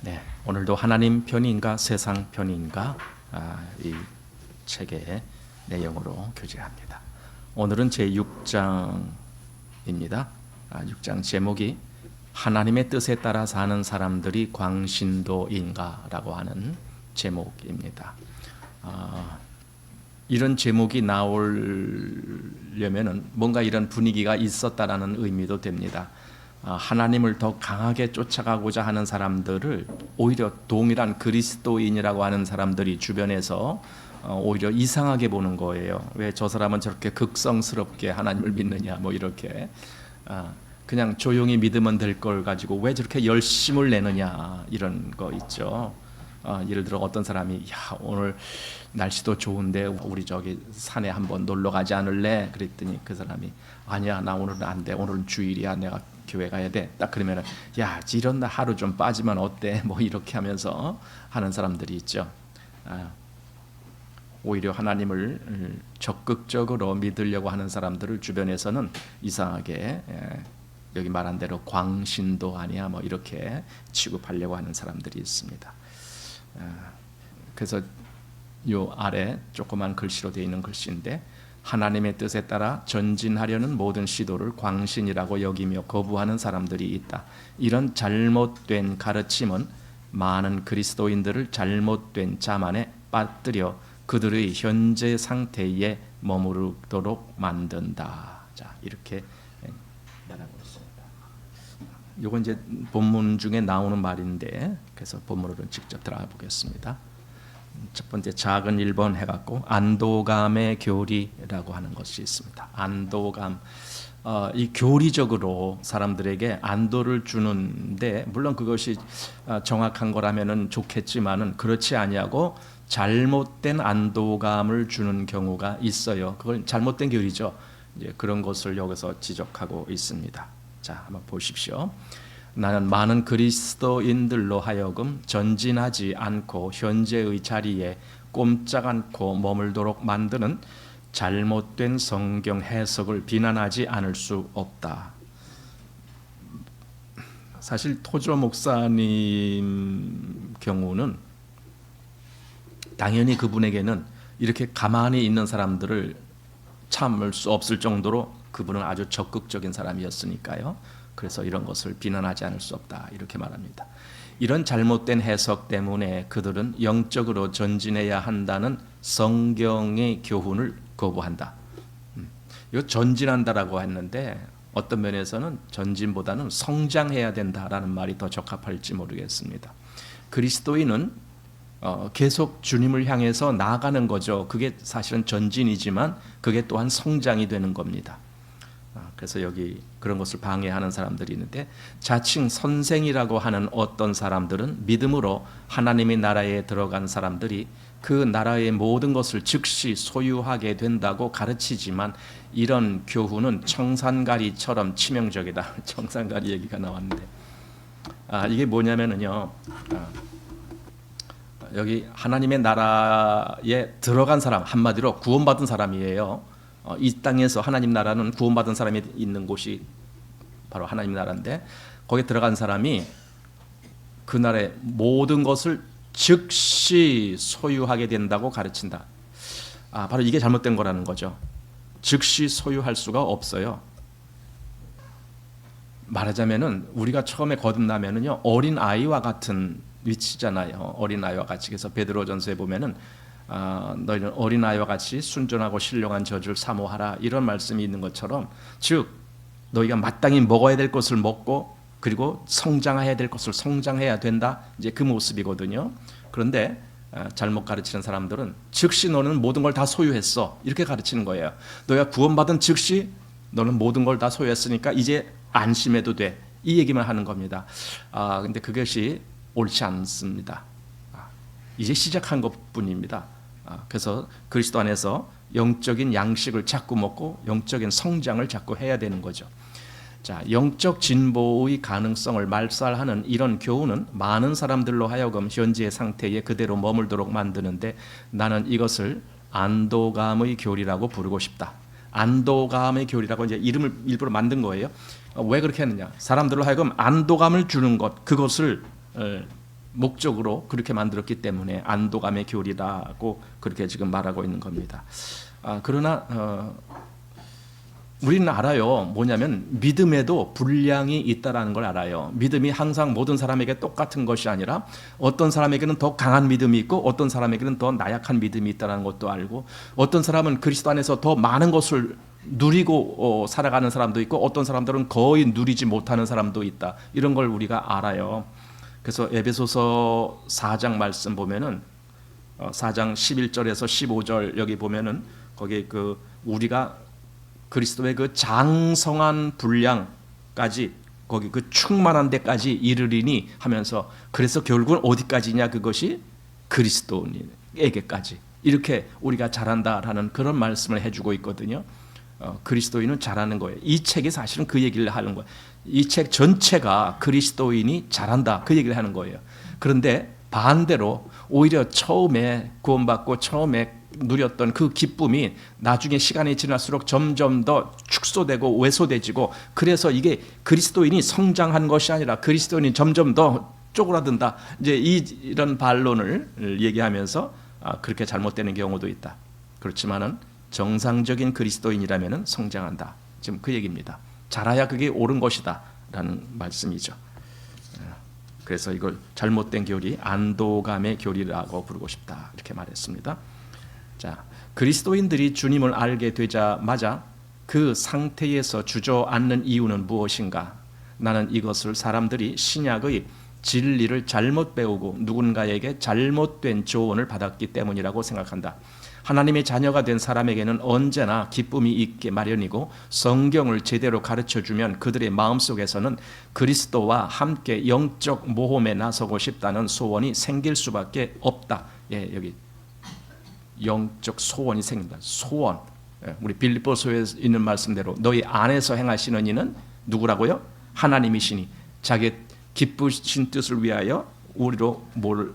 네, 오늘도 하나님 편인가 세상 편인가 이 책의 내용으로 교제합니다. 오늘은 제 6장입니다. 6장 제목이 하나님의 뜻에 따라 사는 사람들이 광신도인가라고 하는 제목입니다. 이런 제목이 나오려면은 뭔가 이런 분위기가 있었다라는 의미도 됩니다. 하나님을 더 강하게 쫓아가고자 하는 사람들을 오히려 동일한 그리스도인이라고 하는 사람들이 주변에서 오히려 이상하게 보는 거예요. 왜 저 사람은 저렇게 극성스럽게 하나님을 믿느냐, 뭐 이렇게 그냥 조용히 믿으면 될 걸 가지고 왜 저렇게 열심을 내느냐, 이런 거 있죠. 예를 들어 어떤 사람이 오늘 날씨도 좋은데 우리 저기 산에 한번 놀러 가지 않을래? 그랬더니 그 사람이 아니야, 나 오늘은 안 돼. 오늘은 주일이야. 내가 교회 가야 돼. 딱 그러면은 이런 날 하루 좀 빠지면 어때? 뭐 이렇게 하면서 하는 사람들이 있죠. 오히려 하나님을 적극적으로 믿으려고 하는 사람들을 주변에서는 이상하게 여기 말한 대로 광신도 아니야, 뭐 이렇게 취급하려고 하는 사람들이 있습니다. 그래서 요 아래 조그만 글씨로 되어 있는 글씨인데, 하나님의 뜻에 따라 전진하려는 모든 시도를 광신이라고 여기며 거부하는 사람들이 있다. 이런 잘못된 가르침은 많은 그리스도인들을 잘못된 자만에 빠뜨려 그들의 현재 상태에 머무르도록 만든다. 자, 이렇게 말하고 있습니다. 이건 이제 본문 중에 나오는 말인데, 그래서 본문으로 직접 들어가 보겠습니다. 첫 번째 작은 1번 해갖고 안도감의 교리라고 하는 것이 있습니다. 안도감, 이 교리적으로 사람들에게 안도를 주는데, 물론 그것이 정확한 거라면은 좋겠지만은 그렇지 아니하고 잘못된 안도감을 주는 경우가 있어요. 그걸 잘못된 교리죠. 이제 그런 것을 여기서 지적하고 있습니다. 자, 한번 보십시오. 나는 많은 그리스도인들로 하여금 전진하지 않고 현재의 자리에 꼼짝 않고 머물도록 만드는 잘못된 성경 해석을 비난하지 않을 수 없다. 사실 토조 목사님 경우는 당연히 그분에게는 이렇게 가만히 있는 사람들을 참을 수 없을 정도로 그분은 아주 적극적인 사람이었으니까요. 그래서 이런 것을 비난하지 않을 수 없다, 이렇게 말합니다. 이런 잘못된 해석 때문에 그들은 영적으로 전진해야 한다는 성경의 교훈을 거부한다. 이거 전진한다라고 했는데 어떤 면에서는 전진보다는 성장해야 된다라는 말이 더 적합할지 모르겠습니다. 그리스도인은 계속 주님을 향해서 나아가는 거죠. 그게 사실은 전진이지만 그게 또한 성장이 되는 겁니다. 그래서 여기 그런 것을 방해하는 사람들이 있는데, 자칭 선생이라고 하는 어떤 사람들은 믿음으로 하나님의 나라에 들어간 사람들이 그 나라의 모든 것을 즉시 소유하게 된다고 가르치지만, 이런 교훈은 청산가리처럼 치명적이다. 청산가리 얘기가 나왔는데, 이게 뭐냐면은요, 여기 하나님의 나라에 들어간 사람, 한마디로 구원받은 사람이에요. 이 땅에서 하나님 나라는 구원받은 사람이 있는 곳이 바로 하나님 나라인데, 거기에 들어간 사람이 그 나라의 모든 것을 즉시 소유하게 된다고 가르친다. 바로 이게 잘못된 거라는 거죠. 즉시 소유할 수가 없어요. 말하자면은 우리가 처음에 거듭나면은요, 어린 아이와 같은 위치잖아요. 어린 아이와 같이. 그래서 베드로전서에 보면은 너희는 어린아이와 같이 순전하고 신령한 저주를 사모하라, 이런 말씀이 있는 것처럼, 즉 너희가 마땅히 먹어야 될 것을 먹고 그리고 성장해야 될 것을 성장해야 된다, 이제 그 모습이거든요. 그런데 잘못 가르치는 사람들은 즉시 너는 모든 걸 다 소유했어, 이렇게 가르치는 거예요. 너희가 구원받은 즉시 너는 모든 걸 다 소유했으니까 이제 안심해도 돼, 이 얘기만 하는 겁니다. 근데 그것이 옳지 않습니다. 이제 시작한 것뿐입니다. 그래서 그리스도 안에서 영적인 양식을 자꾸 먹고 영적인 성장을 자꾸 해야 되는 거죠. 자, 영적 진보의 가능성을 말살하는 이런 교훈은 많은 사람들로 하여금 현재의 상태에 그대로 머물도록 만드는데, 나는 이것을 안도감의 교리라고 부르고 싶다. 안도감의 교리라고 이제 이름을 일부러 만든 거예요. 왜 그렇게 했느냐? 사람들로 하여금 안도감을 주는 것, 그것을 목적으로 그렇게 만들었기 때문에 안도감의 교리라고 그렇게 지금 말하고 있는 겁니다. 그러나 우리는 알아요. 뭐냐면 믿음에도 분량이 있다라는 걸 알아요. 믿음이 항상 모든 사람에게 똑같은 것이 아니라 어떤 사람에게는 더 강한 믿음이 있고 어떤 사람에게는 더 나약한 믿음이 있다는 것도 알고, 어떤 사람은 그리스도 안에서 더 많은 것을 누리고 살아가는 사람도 있고 어떤 사람들은 거의 누리지 못하는 사람도 있다. 이런 걸 우리가 알아요. 그래서 에베소서 4장 말씀 보면은 4장 11절에서 15절 여기 보면은 거기 우리가 그리스도의 그 장성한 분량까지, 거기 그 충만한 데까지 이르리니 하면서, 그래서 결국은 어디까지냐, 그것이 그리스도인에게까지 이렇게 우리가 잘한다라는 그런 말씀을 해주고 있거든요. 그리스도인은 잘하는 거예요. 이 책이 사실은 그 얘기를 하는 거예요. 이 책 전체가 그리스도인이 잘한다 그 얘기를 하는 거예요. 그런데 반대로 오히려 처음에 구원받고 처음에 누렸던 그 기쁨이 나중에 시간이 지날수록 점점 더 축소되고 왜소되지고, 그래서 이게 그리스도인이 성장한 것이 아니라 그리스도인이 점점 더 쪼그라든다, 이제 이런 반론을 얘기하면서 그렇게 잘못되는 경우도 있다. 그렇지만은 정상적인 그리스도인이라면은 성장한다, 지금 그 얘기입니다. 잘해야 그게 옳은 것이다 라는 말씀이죠. 그래서 이걸 잘못된 교리, 안도감의 교리라고 부르고 싶다, 이렇게 말했습니다. 자, 그리스도인들이 주님을 알게 되자마자 그 상태에서 주저앉는 이유는 무엇인가? 나는 이것을 사람들이 신약의 진리를 잘못 배우고 누군가에게 잘못된 조언을 받았기 때문이라고 생각한다. 하나님의 자녀가 된 사람에게는 언제나 기쁨이 있게 마련이고, 성경을 제대로 가르쳐주면 그들의 마음속에서는 그리스도와 함께 영적 모험에 나서고 싶다는 소원이 생길 수밖에 없다. 예, 여기 영적 소원이 생긴다. 소원. 우리 빌립보서에 있는 말씀대로 너희 안에서 행하시는 이는 누구라고요? 하나님이시니 자기 기쁘신 뜻을 위하여 우리로 뭘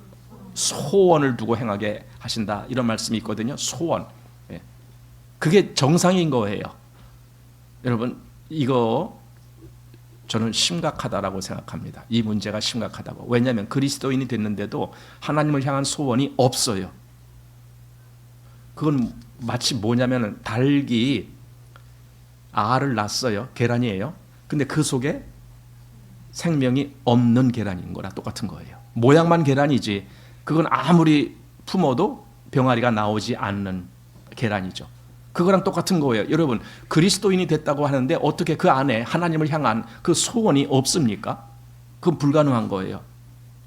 소원을 두고 행하게 하신다, 이런 말씀이 있거든요. 소원. 그게 정상인 거예요. 여러분, 이거 저는 심각하다라고 생각합니다. 이 문제가 심각하다고. 왜냐하면 그리스도인이 됐는데도 하나님을 향한 소원이 없어요. 그건 마치 뭐냐면 닭이 알을 낳았어요. 계란이에요. 근데 그 속에 생명이 없는 계란인 거랑 똑같은 거예요. 모양만 계란이지 그건 아무리 품어도 병아리가 나오지 않는 계란이죠. 그거랑 똑같은 거예요. 여러분, 그리스도인이 됐다고 하는데 어떻게 그 안에 하나님을 향한 그 소원이 없습니까? 그건 불가능한 거예요.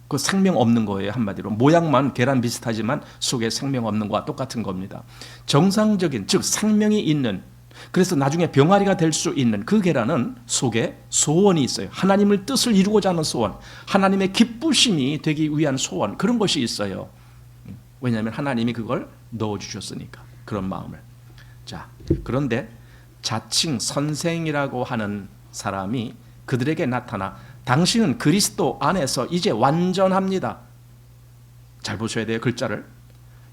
그 생명 없는 거예요. 한마디로 모양만 계란 비슷하지만 속에 생명 없는 거와 똑같은 겁니다. 정상적인, 즉 생명이 있는, 그래서 나중에 병아리가 될 수 있는 그 계란은 속에 소원이 있어요. 하나님의 뜻을 이루고자 하는 소원, 하나님의 기쁘심이 되기 위한 소원, 그런 것이 있어요. 왜냐하면 하나님이 그걸 넣어주셨으니까, 그런 마음을. 자, 그런데 자칭 선생이라고 하는 사람이 그들에게 나타나 당신은 그리스도 안에서 이제 완전합니다. 잘 보셔야 돼요, 글자를.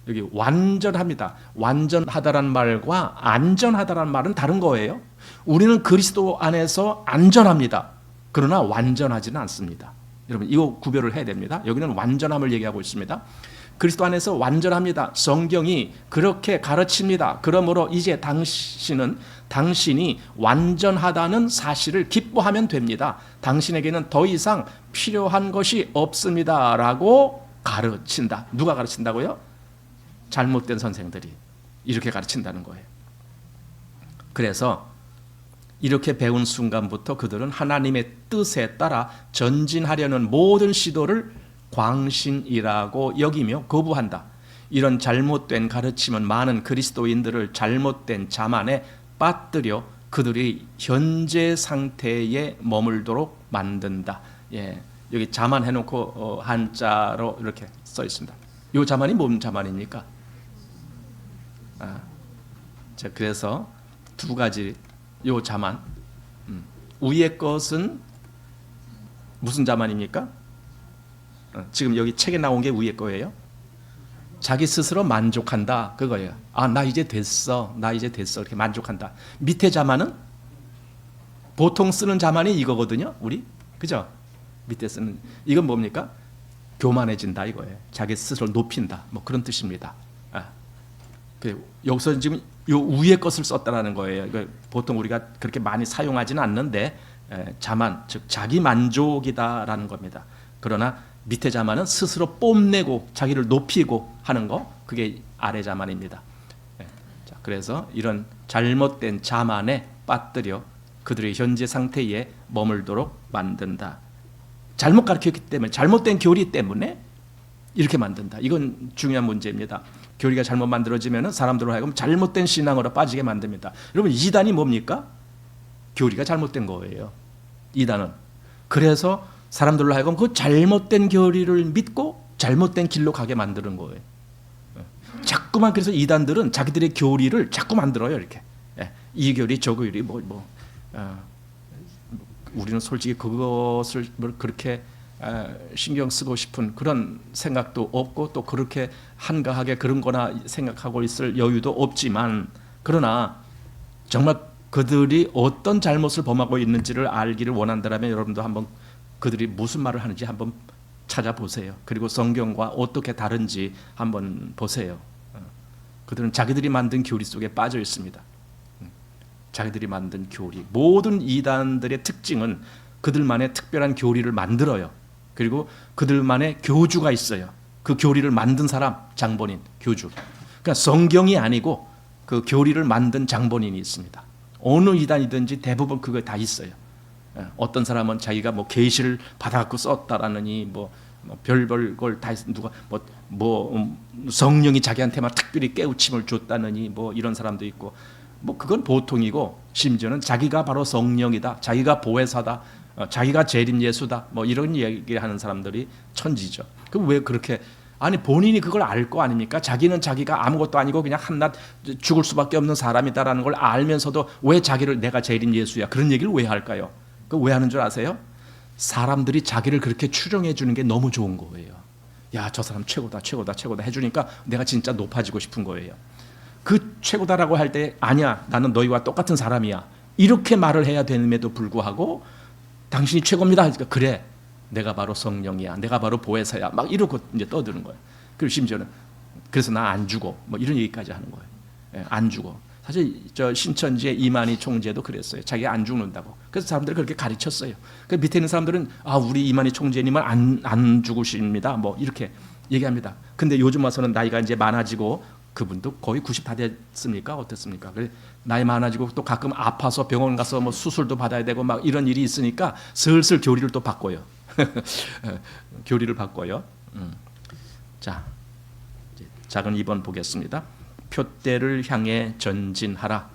여기 완전합니다. 완전하다란 말과 안전하다란 말은 다른 거예요. 우리는 그리스도 안에서 안전합니다. 그러나 완전하지는 않습니다. 여러분, 이거 구별을 해야 됩니다. 여기는 완전함을 얘기하고 있습니다. 그리스도 안에서 완전합니다. 성경이 그렇게 가르칩니다. 그러므로 이제 당신이 완전하다는 사실을 기뻐하면 됩니다. 당신에게는 더 이상 필요한 것이 없습니다 라고 가르친다. 누가 가르친다고요? 잘못된 선생들이 이렇게 가르친다는 거예요. 그래서 이렇게 배운 순간부터 그들은 하나님의 뜻에 따라 전진하려는 모든 시도를 광신이라고 여기며 거부한다. 이런 잘못된 가르침은 많은 그리스도인들을 잘못된 자만에 빠뜨려 그들이 현재 상태에 머물도록 만든다. 예, 여기 자만 해놓고 한자로 이렇게 써 있습니다. 이 자만이 뭔 자만입니까? 자, 그래서 두 가지 요 자만. 위의 것은 무슨 자만입니까? 지금 여기 책에 나온 게 위의 거예요. 자기 스스로 만족한다, 그거예요. 나 이제 됐어, 나 이제 됐어, 이렇게 만족한다. 밑에 자만은 보통 쓰는 자만이 이거거든요, 우리. 그죠? 밑에 쓰는 이건 뭡니까? 교만해진다 이거예요. 자기 스스로 높인다 뭐 그런 뜻입니다. 여기서 지금 요 위의 것을 썼다라는 거예요. 보통 우리가 그렇게 많이 사용하지는 않는데 자만 즉 자기 만족이다라는 겁니다. 그러나 밑에 자만은 스스로 뽐내고 자기를 높이고 하는 거, 그게 아래 자만입니다. 자, 그래서 이런 잘못된 자만에 빠뜨려 그들의 현재 상태에 머물도록 만든다. 잘못 가르쳤기 때문에, 잘못된 교리 때문에 이렇게 만든다. 이건 중요한 문제입니다. 교리가 잘못 만들어지면 사람들로 하여금 잘못된 신앙으로 빠지게 만듭니다. 여러분, 이단이 뭡니까? 교리가 잘못된 거예요. 이단은. 그래서 사람들로 하여금 그 잘못된 교리를 믿고 잘못된 길로 가게 만드는 거예요. 자꾸만, 그래서 이단들은 자기들의 교리를 자꾸 만들어요. 이렇게 이 교리 저 교리 우리는 솔직히 그것을 그렇게 신경 쓰고 싶은 그런 생각도 없고 또 그렇게 한가하게 그런 거나 생각하고 있을 여유도 없지만, 그러나 정말 그들이 어떤 잘못을 범하고 있는지를 알기를 원한다면 여러분도 한번 그들이 무슨 말을 하는지 한번 찾아보세요. 그리고 성경과 어떻게 다른지 한번 보세요. 그들은 자기들이 만든 교리 속에 빠져 있습니다. 자기들이 만든 교리, 모든 이단들의 특징은 그들만의 특별한 교리를 만들어요. 그리고 그들만의 교주가 있어요. 그 교리를 만든 사람, 장본인, 교주. 그러니까 성경이 아니고 그 교리를 만든 장본인이 있습니다. 어느 이단이든지 대부분 그거 다 있어요. 어떤 사람은 자기가 뭐 계시를 받아갖고 썼다라느니 별별 걸 다 누가 성령이 자기한테만 특별히 깨우침을 줬다느니 이런 사람도 있고, 그건 보통이고, 심지어는 자기가 바로 성령이다, 자기가 보혜사다, 자기가 재림 예수다, 이런 얘기하는 사람들이 천지죠. 그럼 왜 그렇게, 아니 본인이 그걸 알 거 아닙니까? 자기는 자기가 아무것도 아니고 그냥 한낱 죽을 수밖에 없는 사람이다라는 걸 알면서도 왜 자기를 내가 재림 예수야 그런 얘기를 왜 할까요? 그 왜 하는 줄 아세요? 사람들이 자기를 그렇게 추정해 주는 게 너무 좋은 거예요. 야, 저 사람 최고다 해주니까 내가 진짜 높아지고 싶은 거예요. 그 최고다라고 할 때 아니야, 나는 너희와 똑같은 사람이야, 이렇게 말을 해야 되는데도 불구하고 당신이 최고입니다 하니까 그래, 내가 바로 성령이야, 내가 바로 보혜사야, 막 이러고 이제 떠드는 거예요. 그리고 심지어는 그래서 나 안 죽어, 이런 얘기까지 하는 거예요. 안 죽어. 사실 저 신천지의 이만희 총재도 그랬어요. 자기가 안 죽는다고. 그래서 사람들이 그렇게 가르쳤어요. 그 밑에 있는 사람들은 우리 이만희 총재님은 안 죽으십니다, 이렇게 얘기합니다. 근데 요즘 와서는 나이가 이제 많아지고, 그분도 거의 90 다 됐습니까? 어땠습니까? 그래, 나이 많아지고 또 가끔 아파서 병원 가서 수술도 받아야 되고 막 이런 일이 있으니까 슬슬 교리를 또 바꿔요. 교리를 바꿔요. 자, 이제 작은 2번 보겠습니다. 표대를 향해 전진하라.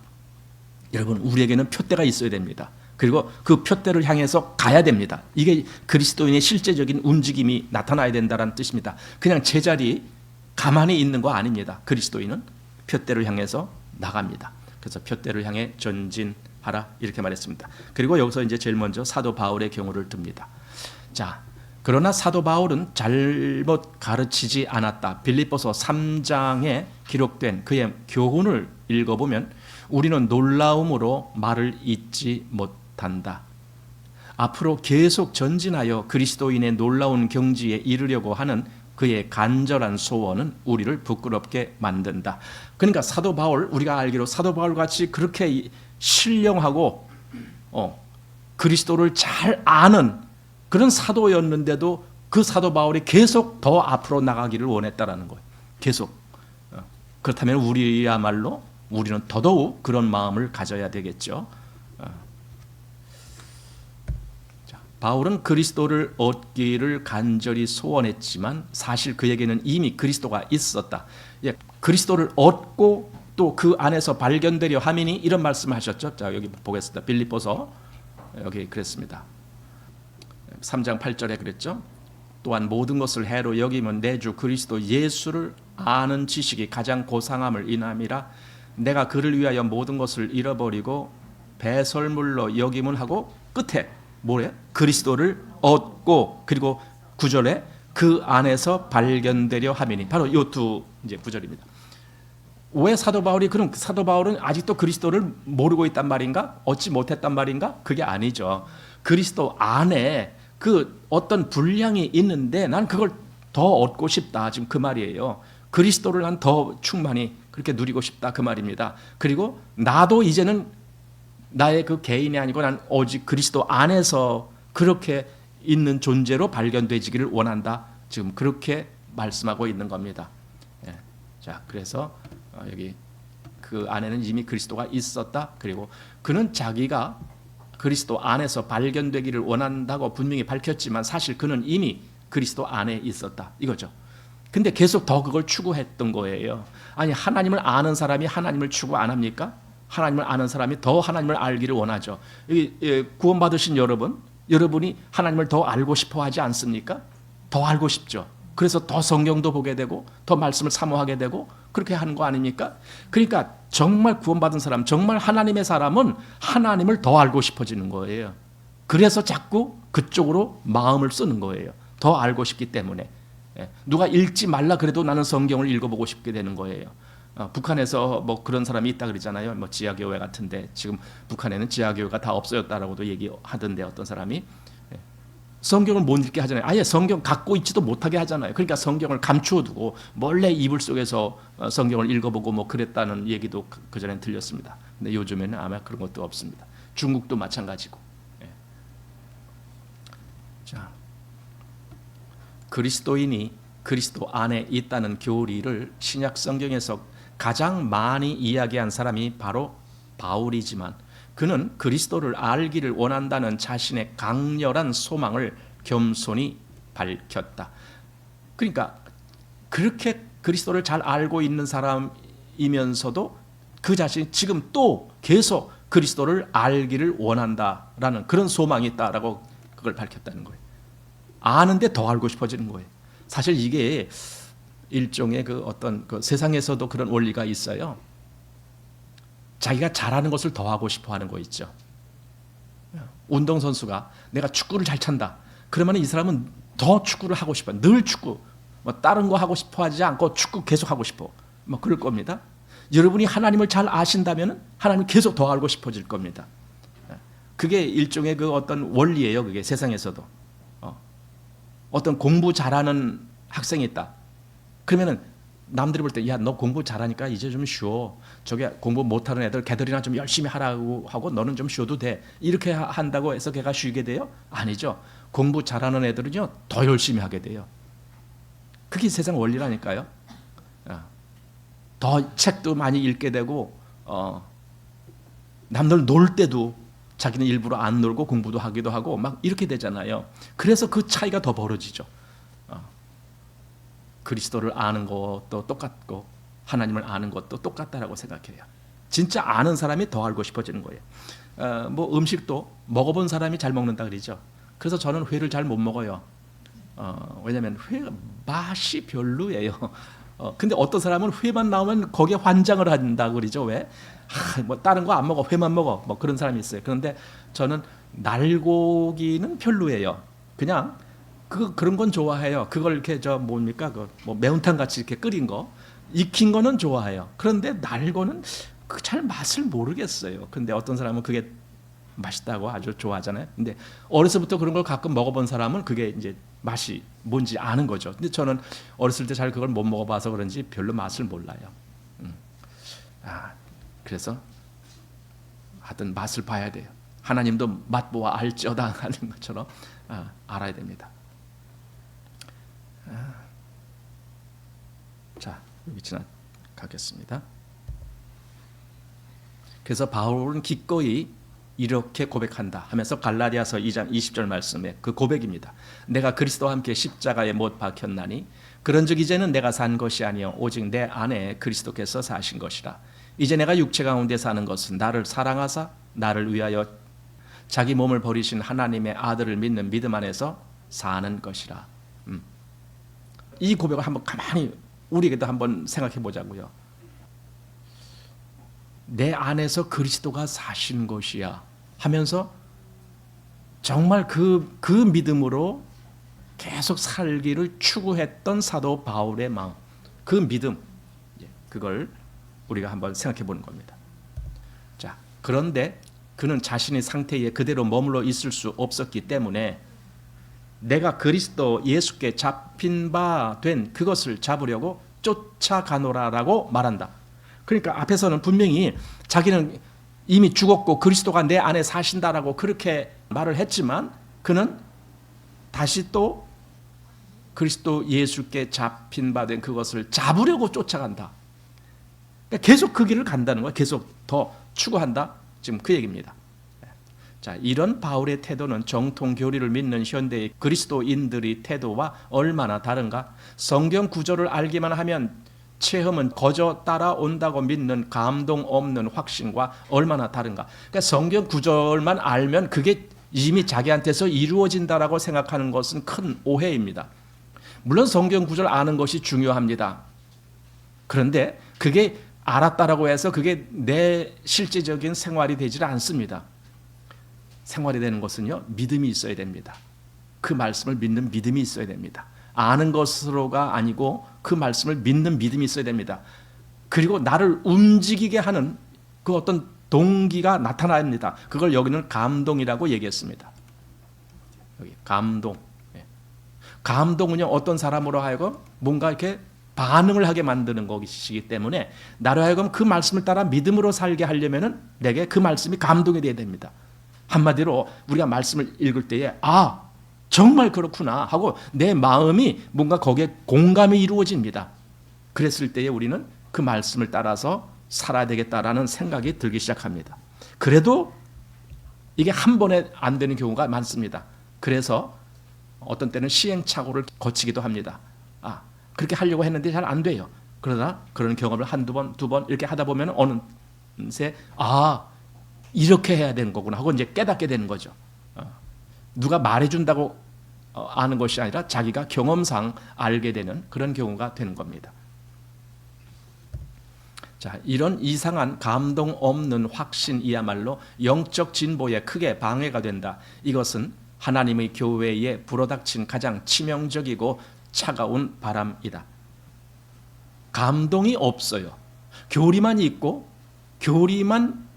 여러분, 우리에게는 표대가 있어야 됩니다. 그리고 그 표대를 향해서 가야 됩니다. 이게 그리스도인의 실제적인 움직임이 나타나야 된다는 뜻입니다. 그냥 제자리 가만히 있는 거 아닙니다. 그리스도인은 표대를 향해서 나갑니다. 그래서 표대를 향해 전진하라 이렇게 말했습니다. 그리고 여기서 이제 제일 먼저 사도 바울의 경우를 듭니다. 자, 그러나 사도 바울은 잘못 가르치지 않았다. 빌립보서 3장에 기록된 그의 교훈을 읽어보면 우리는 놀라움으로 말을 잇지 못한다. 앞으로 계속 전진하여 그리스도인의 놀라운 경지에 이르려고 하는 그의 간절한 소원은 우리를 부끄럽게 만든다. 그러니까 사도 바울, 우리가 알기로 사도 바울 같이 그렇게 신령하고 그리스도를 잘 아는 그런 사도였는데도 그 사도 바울이 계속 더 앞으로 나가기를 원했다라는 거예요. 계속. 그렇다면 우리야말로 우리는 더더욱 그런 마음을 가져야 되겠죠. 바울은 그리스도를 얻기를 간절히 소원했지만 사실 그에게는 이미 그리스도가 있었다. 그리스도를 얻고 또 그 안에서 발견되려 함이니 이런 말씀을 하셨죠. 자, 여기 보겠습니다. 빌립보서 여기 그랬습니다. 3장 8절에 그랬죠. 또한 모든 것을 해로 여기면 내 주 그리스도 예수를 아는 지식이 가장 고상함을 인함이라. 내가 그를 위하여 모든 것을 잃어버리고 배설물로 여김은 하고 끝에 뭐래? 그리스도를 얻고, 그리고 9절에 그 안에서 발견되려 함이니. 바로 이 두 이제 구절입니다. 왜 사도 바울이, 그럼 사도 바울은 아직도 그리스도를 모르고 있단 말인가? 얻지 못했단 말인가? 그게 아니죠. 그리스도 안에 그 어떤 분량이 있는데 난 그걸 더 얻고 싶다. 지금 그 말이에요. 그리스도를 난 더 충만히 그렇게 누리고 싶다. 그 말입니다. 그리고 나도 이제는 나의 그 개인이 아니고 난 오직 그리스도 안에서 그렇게 있는 존재로 발견되지기를 원한다. 지금 그렇게 말씀하고 있는 겁니다. 예. 자, 그래서 여기 그 안에는 이미 그리스도가 있었다. 그리고 그는 자기가 그리스도 안에서 발견되기를 원한다고 분명히 밝혔지만 사실 그는 이미 그리스도 안에 있었다. 이거죠. 근데 계속 더 그걸 추구했던 거예요. 아니, 하나님을 아는 사람이 하나님을 추구 안 합니까? 하나님을 아는 사람이 더 하나님을 알기를 원하죠. 여기 구원받으신 여러분이 하나님을 더 알고 싶어 하지 않습니까? 더 알고 싶죠. 그래서 더 성경도 보게 되고 더 말씀을 사모하게 되고 그렇게 하는 거 아닙니까? 그러니까 정말 구원받은 사람, 정말 하나님의 사람은 하나님을 더 알고 싶어지는 거예요. 그래서 자꾸 그쪽으로 마음을 쓰는 거예요. 더 알고 싶기 때문에. 누가 읽지 말라 그래도 나는 성경을 읽어보고 싶게 되는 거예요. 북한에서 뭐 그런 사람이 있다 그러잖아요. 뭐 지하교회 같은데 지금 북한에는 지하교회가 다 없어졌다라고도 얘기하던데 어떤 사람이 성경을 못 읽게 하잖아요. 아예 성경 갖고 있지도 못하게 하잖아요. 그러니까 성경을 감추어두고 몰래 이불 속에서 성경을 읽어보고 뭐 그랬다는 얘기도 그전에 들렸습니다. 근데 요즘에는 아마 그런 것도 없습니다. 중국도 마찬가지고. 자, 그리스도인이 그리스도 안에 있다는 교리를 신약 성경에서 가장 많이 이야기한 사람이 바로 바울이지만 그는 그리스도를 알기를 원한다는 자신의 강렬한 소망을 겸손히 밝혔다. 그러니까 그렇게 그리스도를 잘 알고 있는 사람이면서도 그 자신이 지금 또 계속 그리스도를 알기를 원한다라는 그런 소망이 있다라고 그걸 밝혔다는 거예요. 아는데 더 알고 싶어지는 거예요. 사실 이게 일종의 그 어떤 그 세상에서도 그런 원리가 있어요. 자기가 잘하는 것을 더 하고 싶어 하는 거 있죠. 운동선수가 내가 축구를 잘 찬다. 그러면 이 사람은 더 축구를 하고 싶어. 늘 축구. 뭐 다른 거 하고 싶어 하지 않고 축구 계속 하고 싶어. 뭐 그럴 겁니다. 여러분이 하나님을 잘 아신다면 하나님을 계속 더 알고 싶어질 겁니다. 그게 일종의 그 어떤 원리예요. 그게 세상에서도. 어떤 공부 잘하는 학생이 있다. 그러면은 남들이 볼 때 야, 너 공부 잘하니까 이제 좀 쉬어. 저게 공부 못하는 애들 걔들이나 좀 열심히 하라고 하고 너는 좀 쉬어도 돼. 이렇게 한다고 해서 걔가 쉬게 돼요? 아니죠. 공부 잘하는 애들은요 더 열심히 하게 돼요. 그게 세상 원리라니까요. 더 책도 많이 읽게 되고 남들 놀 때도 자기는 일부러 안 놀고 공부도 하기도 하고 막 이렇게 되잖아요. 그래서 그 차이가 더 벌어지죠. 그리스도를 아는 것도 똑같고 하나님을 아는 것도 똑같다라고 생각해요. 진짜 아는 사람이 더 알고 싶어지는 거예요. 뭐 음식도 먹어본 사람이 잘 먹는다 그러죠. 그래서 저는 회를 잘 못 먹어요. 왜냐하면 회 맛이 별로예요. 근데 어떤 사람은 회만 나오면 거기에 환장을 한다고 그러죠. 왜? 뭐 다른 거 안 먹어, 회만 먹어. 뭐 그런 사람이 있어요. 그런데 저는 날고기는 별로예요. 그냥 그런 건 좋아해요. 그걸 이렇게 뭡니까? 뭐 매운탕 같이 이렇게 끓인 거, 익힌 거는 좋아해요. 그런데 날고는 잘 맛을 모르겠어요. 근데 어떤 사람은 그게 맛있다고 아주 좋아하잖아요. 근데 어려서부터 그런 걸 가끔 먹어본 사람은 그게 이제 맛이 뭔지 아는 거죠. 근데 저는 어렸을 때 잘 그걸 못 먹어봐서 그런지 별로 맛을 몰라요. 그래서 하여튼 맛을 봐야 돼요. 하나님도 맛보아 알지어다 하는 것처럼 알아야 됩니다. 자, 여기 지나가겠습니다. 그래서 바울은 기꺼이 이렇게 고백한다 하면서 갈라디아서 2장 20절 말씀에 그 고백입니다. 내가 그리스도와 함께 십자가에 못 박혔나니 그런즉 이제는 내가 산 것이 아니요 오직 내 안에 그리스도께서 사신 것이라. 이제 내가 육체 가운데 사는 것은 나를 사랑하사 나를 위하여 자기 몸을 버리신 하나님의 아들을 믿는 믿음 안에서 사는 것이라. 이 고백을 한번 가만히 우리에게도 한번 생각해 보자고요. 내 안에서 그리스도가 사신 것이야 하면서 정말 그 믿음으로 계속 살기를 추구했던 사도 바울의 마음, 그 믿음, 그걸 우리가 한번 생각해 보는 겁니다. 자, 그런데 그는 자신의 상태에 그대로 머물러 있을 수 없었기 때문에 내가 그리스도 예수께 잡힌 바 된 그것을 잡으려고 쫓아가노라라고 말한다. 그러니까 앞에서는 분명히 자기는 이미 죽었고 그리스도가 내 안에 사신다라고 그렇게 말을 했지만 그는 다시 또 그리스도 예수께 잡힌 바 된 그것을 잡으려고 쫓아간다. 그러니까 계속 그 길을 간다는 거야. 계속 더 추구한다. 지금 그 얘기입니다. 자, 이런 바울의 태도는 정통 교리를 믿는 현대의 그리스도인들의 태도와 얼마나 다른가? 성경 구절을 알기만 하면 체험은 거저 따라온다고 믿는 감동 없는 확신과 얼마나 다른가? 그러니까 성경 구절만 알면 그게 이미 자기한테서 이루어진다라고 생각하는 것은 큰 오해입니다. 물론 성경 구절 아는 것이 중요합니다. 그런데 그게 알았다라고 해서 그게 내 실제적인 생활이 되질 않습니다. 생활이 되는 것은요, 믿음이 있어야 됩니다. 그 말씀을 믿는 믿음이 있어야 됩니다. 아는 것으로가 아니고 그 말씀을 믿는 믿음이 있어야 됩니다. 그리고 나를 움직이게 하는 그 어떤 동기가 나타나야 합니다. 그걸 여기는 감동이라고 얘기했습니다. 여기 감동. 감동은요, 어떤 사람으로 하여금 뭔가 이렇게 반응을 하게 만드는 것이기 때문에 나로 하여금 그 말씀을 따라 믿음으로 살게 하려면은 내게 그 말씀이 감동이 되어야 됩니다. 한마디로 우리가 말씀을 읽을 때에 아, 정말 그렇구나 하고 내 마음이 뭔가 거기에 공감이 이루어집니다. 그랬을 때에 우리는 그 말씀을 따라서 살아야 되겠다라는 생각이 들기 시작합니다. 그래도 이게 한 번에 안 되는 경우가 많습니다. 그래서 어떤 때는 시행착오를 거치기도 합니다. 아, 그렇게 하려고 했는데 잘 안 돼요. 그러나 그런 경험을 한두 번, 두 번 이렇게 하다 보면 어느새 아, 이렇게 해야 되는 거구나 하고 이제 깨닫게 되는 거죠. 누가 말해준다고 아는 것이 아니라 자기가 경험상 알게 되는 그런 경우가 되는 겁니다. 자, 이런 이상한 감동 없는 확신이야말로 영적 진보에 크게 방해가 된다. 이것은 하나님의 교회에 불어닥친 가장 치명적이고 차가운 바람이다. 감동이 없어요. 교리만 있고 교리만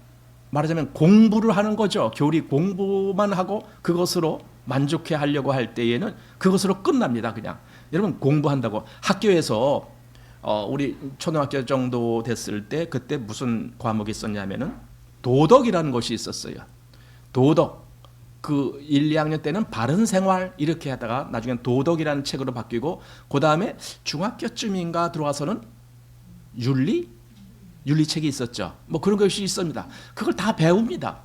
말하자면 공부를 하는 거죠. 교리 공부만 하고 그것으로 만족해 하려고 할 때에는 그것으로 끝납니다. 그냥 여러분 공부한다고 학교에서 우리 초등학교 정도 됐을 때 그때 무슨 과목이 있었냐면은 도덕이라는 것이 있었어요. 도덕. 그 1, 2학년 때는 바른 생활 이렇게 하다가 나중엔 도덕이라는 책으로 바뀌고 그 다음에 중학교쯤인가 들어와서는 윤리책이 있었죠. 뭐 그런 것이 있습니다. 그걸 다 배웁니다.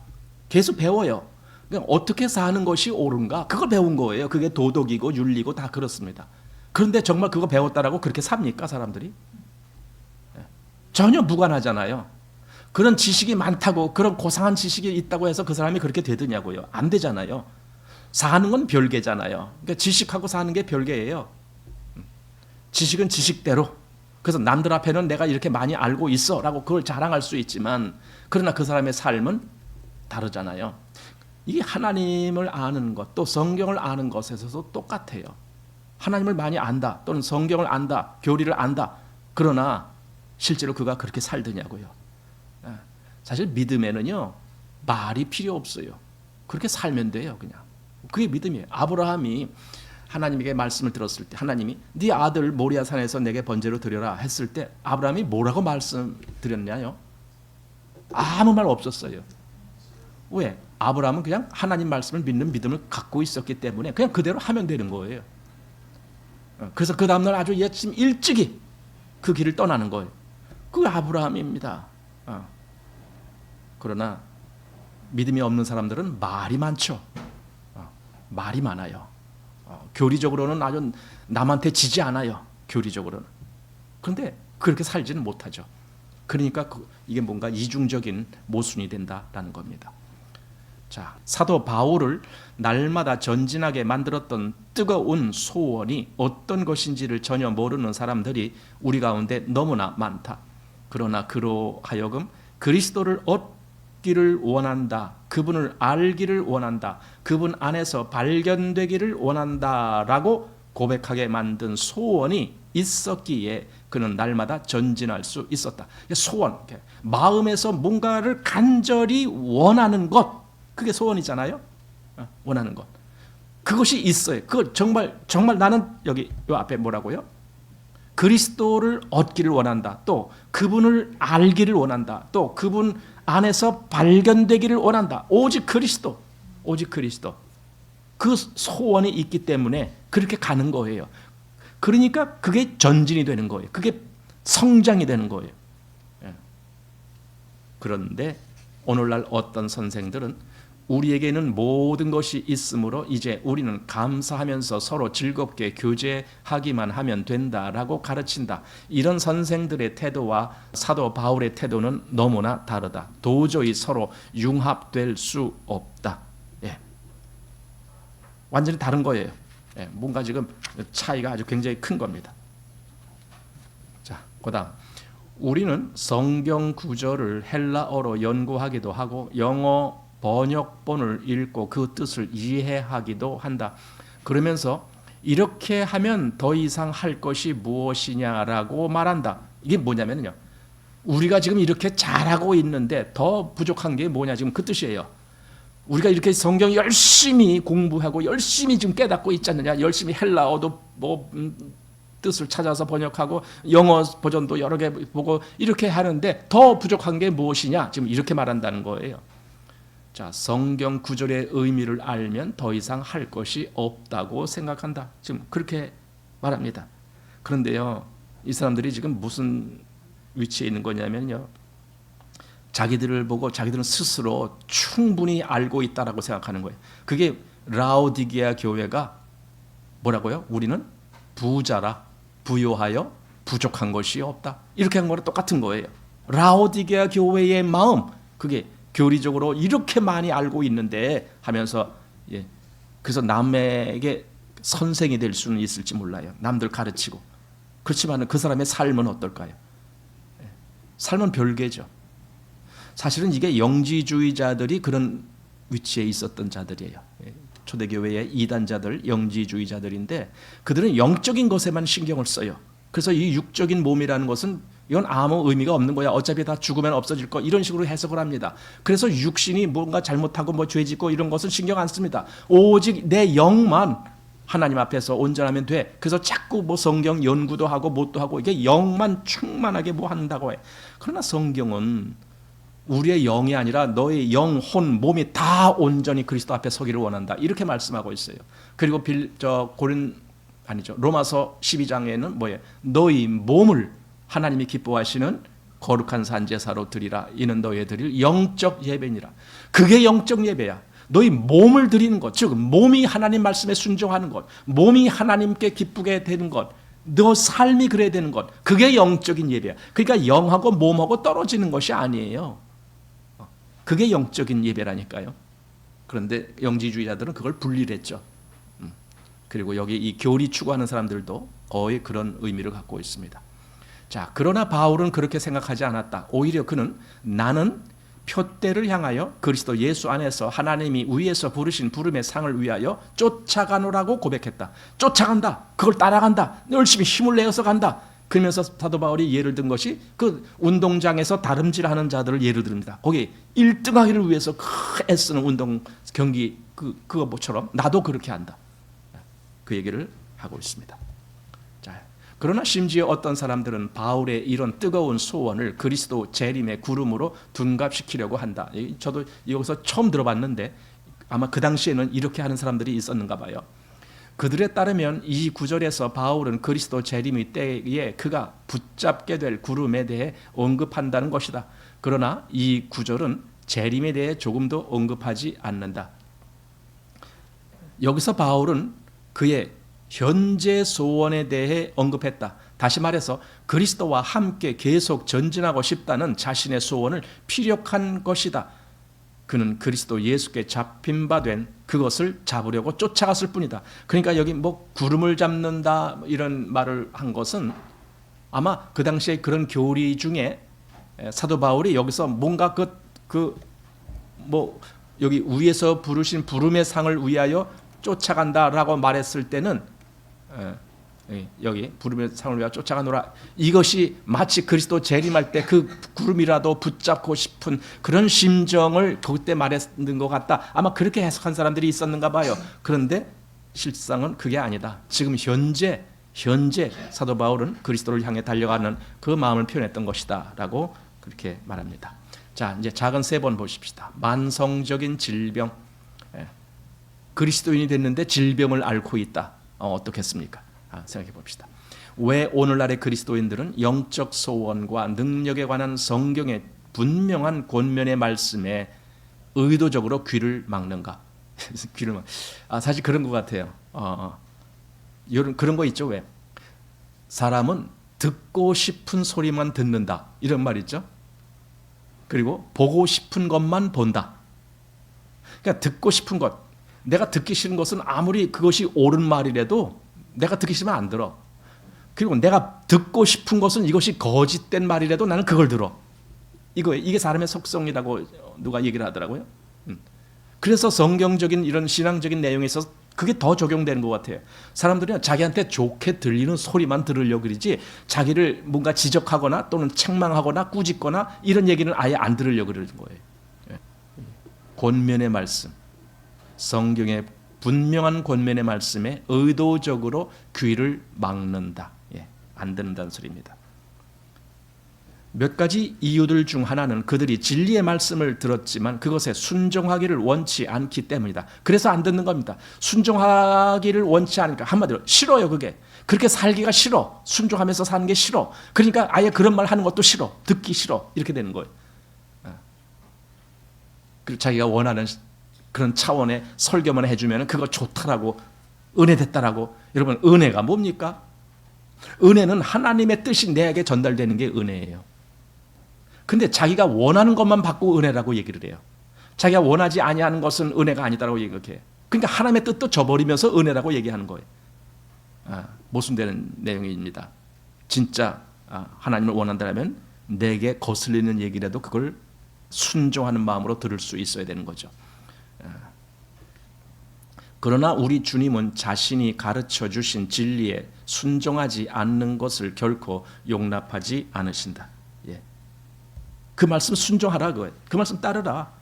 계속 배워요. 그냥 어떻게 사는 것이 옳은가 그걸 배운 거예요. 그게 도덕이고 윤리고 다 그렇습니다. 그런데 정말 그거 배웠다라고 그렇게 삽니까 사람들이? 전혀 무관하잖아요. 그런 지식이 많다고 그런 고상한 지식이 있다고 해서 그 사람이 그렇게 되더냐고요. 안 되잖아요. 사는 건 별개잖아요. 그러니까 지식하고 사는 게 별개예요. 지식은 지식대로. 그래서 남들 앞에는 내가 이렇게 많이 알고 있어 라고 그걸 자랑할 수 있지만 그러나 그 사람의 삶은 다르잖아요. 이게 하나님을 아는 것 또 성경을 아는 것에서도 똑같아요. 하나님을 많이 안다 또는 성경을 안다 교리를 안다. 그러나 실제로 그가 그렇게 살더냐고요. 사실 믿음에는요 말이 필요 없어요. 그렇게 살면 돼요. 그냥 그게 믿음이에요. 아브라함이 하나님에게 말씀을 들었을 때 하나님이 네 아들 모리아 산에서 내게 번제로 드려라 했을 때 아브라함이 뭐라고 말씀드렸냐요? 아무 말 없었어요. 왜? 아브라함은 그냥 하나님 말씀을 믿는 믿음을 갖고 있었기 때문에 그냥 그대로 하면 되는 거예요. 그래서 그 다음날 아주 아침 일찍이 그 길을 떠나는 거예요. 그게 아브라함입니다. 그러나 믿음이 없는 사람들은 말이 많죠. 말이 많아요. 교리적으로는 아주 남한테 지지 않아요. 교리적으로는. 그런데 그렇게 살지는 못하죠. 그러니까 이게 뭔가 이중적인 모순이 된다라는 겁니다. 자, 사도 바울을 날마다 전진하게 만들었던 뜨거운 소원이 어떤 것인지를 전혀 모르는 사람들이 우리 가운데 너무나 많다. 그러나 그로 하여금 그리스도를 얻기를 원한다. 그분을 알기를 원한다. 그분 안에서 발견되기를 원한다라고 고백하게 만든 소원이 있었기에 그는 날마다 전진할 수 있었다. 소원, 마음에서 뭔가를 간절히 원하는 것, 그게 소원이잖아요. 원하는 것. 그것이 있어요. 그걸 정말 나는 여기 요 앞에 뭐라고요? 그리스도를 얻기를 원한다. 또 그분을 알기를 원한다. 또 그분 안에서 발견되기를 원한다. 오직 그리스도. 그 소원이 있기 때문에 그렇게 가는 거예요. 그러니까 그게 전진이 되는 거예요. 그게 성장이 되는 거예요. 그런데 오늘날 어떤 선생들은 우리에게는 모든 것이 있으므로 이제 우리는 감사하면서 서로 즐겁게 교제하기만 하면 된다라고 가르친다. 이런 선생들의 태도와 사도 바울의 태도는 너무나 다르다. 도저히 서로 융합될 수 없다. 완전히 다른 거예요. 뭔가 지금 차이가 아주 굉장히 큰 겁니다. 자, 그다음 우리는 성경 구절을 헬라어로 연구하기도 하고 영어 번역본을 읽고 그 뜻을 이해하기도 한다. 그러면서 이렇게 하면 더 이상 할 것이 무엇이냐라고 말한다. 이게 뭐냐면요, 우리가 지금 이렇게 잘하고 있는데 더 부족한 게 뭐냐, 지금 그 뜻이에요. 우리가 이렇게 성경 열심히 공부하고 열심히 지금 깨닫고 있지 않느냐, 열심히 헬라어도 뜻을 찾아서 번역하고 영어 버전도 여러 개 보고 이렇게 하는데 더 부족한 게 무엇이냐, 지금 이렇게 말한다는 거예요. 자, 성경 구절의 의미를 알면 더 이상 할 것이 없다고 생각한다. 지금 그렇게 말합니다. 그런데요, 이 사람들이 지금 무슨 위치에 있는 거냐면요, 자기들을 보고 자기들은 스스로 충분히 알고 있다라고 생각하는 거예요. 그게 라오디게아 교회가 뭐라고요? 우리는 부자라, 부요하여 부족한 것이 없다. 이렇게 한 거랑 똑같은 거예요. 라오디게아 교회의 마음, 그게 교리적으로 이렇게 많이 알고 있는데 하면서, 그래서 남에게 선생이 될 수는 있을지 몰라요. 남들 가르치고. 그렇지만 그 사람의 삶은 어떨까요? 삶은 별개죠. 사실은 이게 영지주의자들이 그런 위치에 있었던 자들이에요. 초대교회의 이단자들, 영지주의자들인데 그들은 영적인 것에만 신경을 써요. 그래서 이 육적인 몸이라는 것은 이건 아무 의미가 없는 거야. 어차피 다 죽으면 없어질 거. 이런 식으로 해석을 합니다. 그래서 육신이 뭔가 잘못하고 뭐 죄짓고 이런 것은 신경 안 씁니다. 오직 내 영만 하나님 앞에서 온전하면 돼. 그래서 자꾸 뭐 성경 연구도 하고 뭣도 하고 이게 영만 충만하게 뭐 한다고 해. 그러나 성경은 우리의 영이 아니라 너의 영, 혼, 몸이 다 온전히 그리스도 앞에 서기를 원한다. 이렇게 말씀하고 있어요. 그리고 로마서 12장에는 뭐예요? 너희 몸을 하나님이 기뻐하시는 거룩한 산제사로 드리라. 이는 너희 드릴 영적 예배니라. 그게 영적 예배야. 너희 몸을 드리는 것, 즉 몸이 하나님 말씀에 순종하는 것, 몸이 하나님께 기쁘게 되는 것, 너 삶이 그래야 되는 것, 그게 영적인 예배야. 그러니까 영하고 몸하고 떨어지는 것이 아니에요. 그게 영적인 예배라니까요. 그런데 영지주의자들은 그걸 분리를 했죠. 그리고 여기 이 교리 추구하는 사람들도 거의 그런 의미를 갖고 있습니다. 자, 그러나 바울은 그렇게 생각하지 않았다. 오히려 그는 나는 표대를 향하여 그리스도 예수 안에서 하나님이 위에서 부르신 부름의 상을 위하여 쫓아가노라고 고백했다. 쫓아간다. 그걸 따라간다. 열심히 힘을 내어서 간다. 그러면서 사도 바울이 예를 든 것이 그 운동장에서 다름질하는 자들을 예를 듭니다. 거기 1등하기를 위해서 애쓰는 운동 경기 그거 뭐처럼 나도 그렇게 한다. 그 얘기를 하고 있습니다. 자, 그러나 심지어 어떤 사람들은 바울의 이런 뜨거운 소원을 그리스도 재림의 구름으로 둔갑시키려고 한다. 저도 여기서 처음 들어봤는데 아마 그 당시에는 이렇게 하는 사람들이 있었는가 봐요. 그들에 따르면 이 구절에서 바울은 그리스도 재림의 때에 그가 붙잡게 될 구름에 대해 언급한다는 것이다. 그러나 이 구절은 재림에 대해 조금도 언급하지 않는다. 여기서 바울은 그의 현재 소원에 대해 언급했다. 다시 말해서 그리스도와 함께 계속 전진하고 싶다는 자신의 소원을 피력한 것이다. 그는 그리스도 예수께 잡힌 바 된 그것을 잡으려고 쫓아갔을 뿐이다. 그러니까 여기 뭐 구름을 잡는다 이런 말을 한 것은 아마 그 당시에 그런 교리 중에 사도 바울이 여기서 뭔가 뭐 여기 위에서 부르신 부름의 상을 위하여 쫓아간다라고 말했을 때는 여기 부름의 상을 위하여 쫓아가노라, 이것이 마치 그리스도 재림할 때 그 구름이라도 붙잡고 싶은 그런 심정을 그때 말했는 것 같다. 아마 그렇게 해석한 사람들이 있었는가 봐요. 그런데 실상은 그게 아니다. 지금 현재 사도 바울은 그리스도를 향해 달려가는 그 마음을 표현했던 것이다 라고 그렇게 말합니다. 자, 이제 작은 세 번 보십시다. 만성적인 질병. 그리스도인이 됐는데 질병을 앓고 있다. 어떻겠습니까? 생각해 봅시다. 왜 오늘날의 그리스도인들은 영적 소원과 능력에 관한 성경의 분명한 권면의 말씀에 의도적으로 귀를 막는가? 사실 그런 것 같아요. 그런 거 있죠. 왜? 사람은 듣고 싶은 소리만 듣는다. 이런 말 있죠. 그리고 보고 싶은 것만 본다. 그러니까 듣고 싶은 것, 내가 듣기 싫은 것은 아무리 그것이 옳은 말이라도 내가 듣기 싫으면 안 들어. 그리고 내가 듣고 싶은 것은 이것이 거짓된 말이라도 나는 그걸 들어. 이게 사람의 속성이라고 누가 얘기를 하더라고요. 그래서 성경적인 이런 신앙적인 내용에 있어서 그게 더 적용되는 것 같아요. 사람들이 자기한테 좋게 들리는 소리만 들으려고 그러지 자기를 뭔가 지적하거나 또는 책망하거나 꾸짖거나 이런 얘기는 아예 안 들으려고 그러는 거예요. 권면의 말씀, 성경의 분명한 권면의 말씀에 의도적으로 귀를 막는다. 안 듣는다는 소리입니다. 몇 가지 이유들 중 하나는 그들이 진리의 말씀을 들었지만 그것에 순종하기를 원치 않기 때문이다. 그래서 안 듣는 겁니다. 순종하기를 원치 않으니까 한마디로 싫어요. 그렇게 살기가 싫어. 순종하면서 사는 게 싫어. 그러니까 아예 그런 말 하는 것도 싫어. 듣기 싫어. 이렇게 되는 거예요. 그리고 자기가 원하는 그런 차원의 설교만 해주면 그거 좋다라고, 은혜 됐다라고. 여러분, 은혜가 뭡니까? 은혜는 하나님의 뜻이 내게 전달되는 게 은혜예요. 근데 자기가 원하는 것만 받고 은혜라고 얘기를 해요. 자기가 원하지 아니하는 것은 은혜가 아니다라고 얘기해요. 그러니까 하나님의 뜻도 저버리면서 은혜라고 얘기하는 거예요. 모순되는 내용입니다. 진짜 하나님을 원한다면 내게 거슬리는 얘기라도 그걸 순종하는 마음으로 들을 수 있어야 되는 거죠. 그러나 우리 주님은 자신이 가르쳐 주신 진리에 순종하지 않는 것을 결코 용납하지 않으신다. 그 말씀 순종하라 그거예요. 그 말씀 따르라.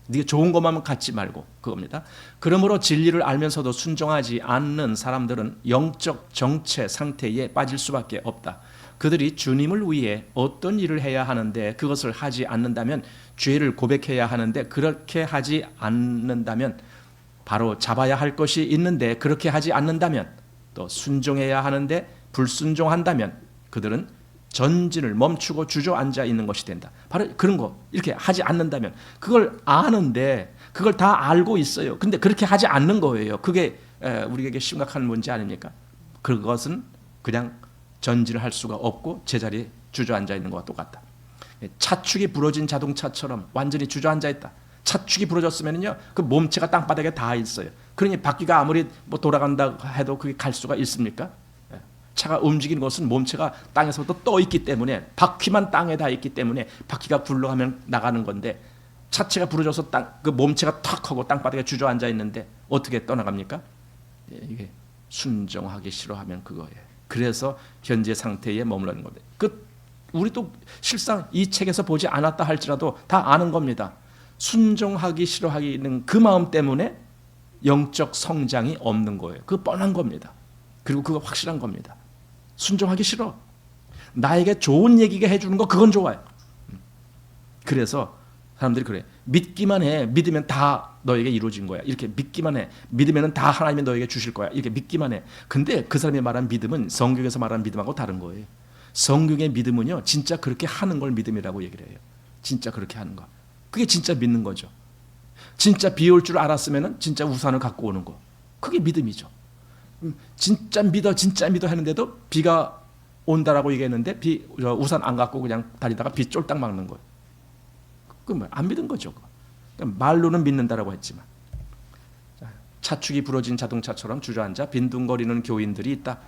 네가 좋은 것만 갖지 말고 그겁니다. 그러므로 진리를 알면서도 순종하지 않는 사람들은 영적 정체 상태에 빠질 수밖에 없다. 그들이 주님을 위해 어떤 일을 해야 하는데 그것을 하지 않는다면, 죄를 고백해야 하는데 그렇게 하지 않는다면, 바로 잡아야 할 것이 있는데 그렇게 하지 않는다면, 또 순종해야 하는데 불순종한다면 그들은 전진을 멈추고 주저앉아 있는 것이 된다. 바로 그런 거. 이렇게 하지 않는다면, 그걸 아는데 그걸 다 알고 있어요. 근데 그렇게 하지 않는 거예요. 그게 우리에게 심각한 문제 아닙니까? 그것은 그냥 전진을 할 수가 없고 제자리에 주저앉아 있는 것과 똑같다. 차축이 부러진 자동차처럼 완전히 주저앉아 있다. 차축이 부러졌으면요, 그 몸체가 땅바닥에 닿아 있어요. 그러니 바퀴가 아무리 돌아간다 해도 그게 갈 수가 있습니까? 차가 움직이는 것은 몸체가 땅에서부터 떠 있기 때문에, 바퀴만 땅에 닿아 있기 때문에 바퀴가 굴러가면 나가는 건데, 차체가 부러져서 그 몸체가 탁 하고 땅바닥에 주저앉아 있는데 어떻게 떠나갑니까? 이게 순종하기 싫어하면 그거예요. 그래서 현재 상태에 머무르는 겁니다. 우리도 실상 이 책에서 보지 않았다 할지라도 다 아는 겁니다. 순종하기 싫어하는 그 마음 때문에 영적 성장이 없는 거예요. 그거 뻔한 겁니다. 그리고 그거 확실한 겁니다. 순종하기 싫어. 나에게 좋은 얘기가 해주는 거, 그건 좋아요. 그래서 사람들이 그래. 믿기만 해. 믿으면 다 너에게 이루어진 거야. 이렇게 믿기만 해. 믿으면 다 하나님이 너에게 주실 거야. 이렇게 믿기만 해. 근데 그 사람이 말한 믿음은 성경에서 말하는 믿음하고 다른 거예요. 성경의 믿음은요, 진짜 그렇게 하는 걸 믿음이라고 얘기를 해요. 진짜 그렇게 하는 거. 그게 진짜 믿는 거죠. 진짜 비 올 줄 알았으면 진짜 우산을 갖고 오는 거. 그게 믿음이죠. 진짜 믿어 하는데도 비가 온다라고 얘기했는데 우산 안 갖고 그냥 다니다가 비 쫄딱 막는 거예요. 그건 안 믿은 거죠. 말로는 믿는다라고 했지만, 차축이 부러진 자동차처럼 주저앉아 빈둥거리는 교인들이 있다.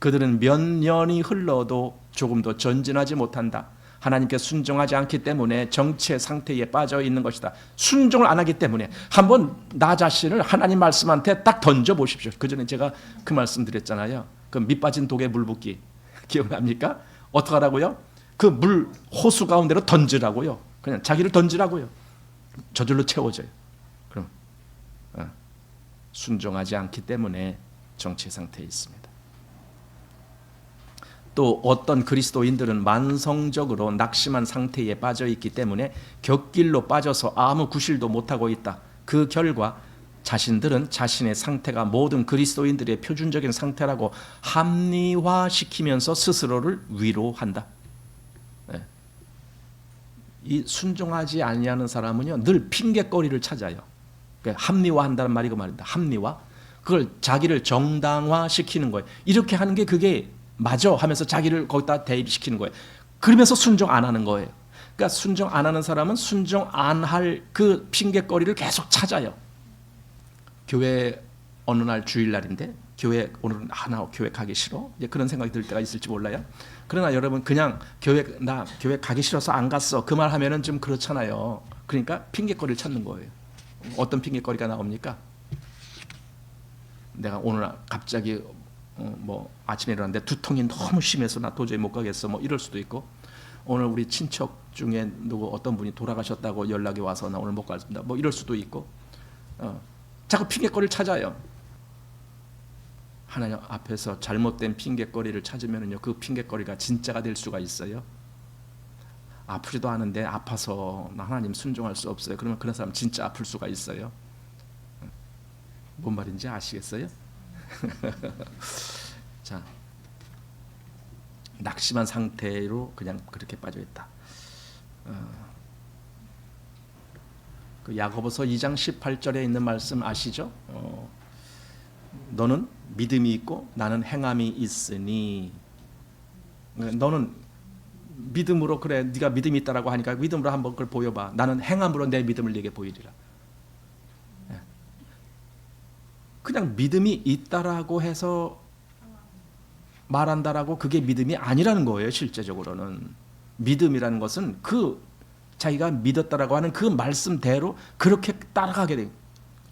그들은 몇 년이 흘러도 조금도 전진하지 못한다. 하나님께 순종하지 않기 때문에 정체 상태에 빠져 있는 것이다. 순종을 안 하기 때문에 한번 나 자신을 하나님 말씀한테 딱 던져 보십시오. 그 전에 제가 그 말씀 드렸잖아요. 그 밑 빠진 독에 물 붓기 기억납니까? 어떻게 하라고요? 그 물 호수 가운데로 던지라고요. 그냥 자기를 던지라고요. 저절로 채워져요. 그럼 순종하지 않기 때문에 정체 상태에 있습니다. 또 어떤 그리스도인들은 만성적으로 낙심한 상태에 빠져 있기 때문에 곁길로 빠져서 아무 구실도 못하고 있다. 그 결과 자신들은 자신의 상태가 모든 그리스도인들의 표준적인 상태라고 합리화시키면서 스스로를 위로한다. 네. 이 순종하지 아니하는 사람은요 늘 핑계거리를 찾아요. 그러니까 합리화한다는 말이 그 말입니다. 합리화. 그걸 자기를 정당화시키는 거예요. 이렇게 하는 게 그게 맞아 하면서 자기를 거기다 대입시키는 거예요. 그러면서 순종 안 하는 거예요. 그러니까 순종 안 하는 사람은 순종 안 할 그 핑계거리를 계속 찾아요. 교회 어느 날 주일날인데 교회 오늘은 나 교회 가기 싫어. 이제 그런 생각이 들 때가 있을지 몰라요. 그러나 여러분 그냥 나 교회 가기 싫어서 안 갔어. 그 말 하면은 좀 그렇잖아요. 그러니까 핑계거리를 찾는 거예요. 어떤 핑계거리가 나옵니까? 내가 오늘 갑자기 뭐 아침에 일어났는데 두통이 너무 심해서 나 도저히 못 가겠어. 뭐 이럴 수도 있고 오늘 우리 친척 중에 누구 어떤 분이 돌아가셨다고 연락이 와서 나 오늘 못 가겠습니다. 뭐 이럴 수도 있고 자꾸 핑계거리를 찾아요. 하나님 앞에서 잘못된 핑계거리를 찾으면은요 그 핑계거리가 진짜가 될 수가 있어요. 아프지도 않은데 아파서 나 하나님 순종할 수 없어요. 그러면 그런 사람 진짜 아플 수가 있어요. 뭔 말인지 아시겠어요? 자, 낙심한 상태로 그냥 그렇게 빠져 있다. 그 야고보서 2장 18절에 있는 말씀 아시죠? 너는 믿음이 있고 나는 행함이 있으니 너는 믿음으로 그래 네가 믿음이 있다라고 하니까 믿음으로 한번 그걸 보여봐. 나는 행함으로 내 믿음을 네게 보이리라. 그냥 믿음이 있다라고 해서 말한다라고 그게 믿음이 아니라는 거예요. 실제적으로는 믿음이라는 것은 그 자기가 믿었다라고 하는 그 말씀대로 그렇게 따라가게 돼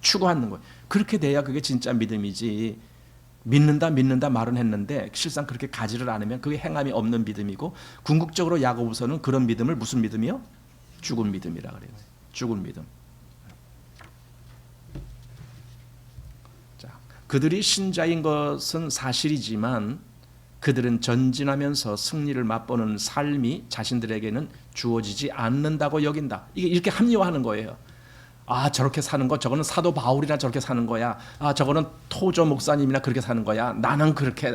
추구하는 거예요. 그렇게 돼야 그게 진짜 믿음이지. 믿는다 말은 했는데 실상 그렇게 가지를 않으면 그게 행함이 없는 믿음이고 궁극적으로 야고보서는 그런 믿음을 무슨 믿음이요? 죽은 믿음이라 그래요. 죽은 믿음. 자, 그들이 신자인 것은 사실이지만 그들은 전진하면서 승리를 맛보는 삶이 자신들에게는 주어지지 않는다고 여긴다. 이게 이렇게 합리화하는 거예요. 아 저렇게 사는 거 저거는 사도 바울이나 저렇게 사는 거야. 아 저거는 토조 목사님이나 그렇게 사는 거야. 나는 그렇게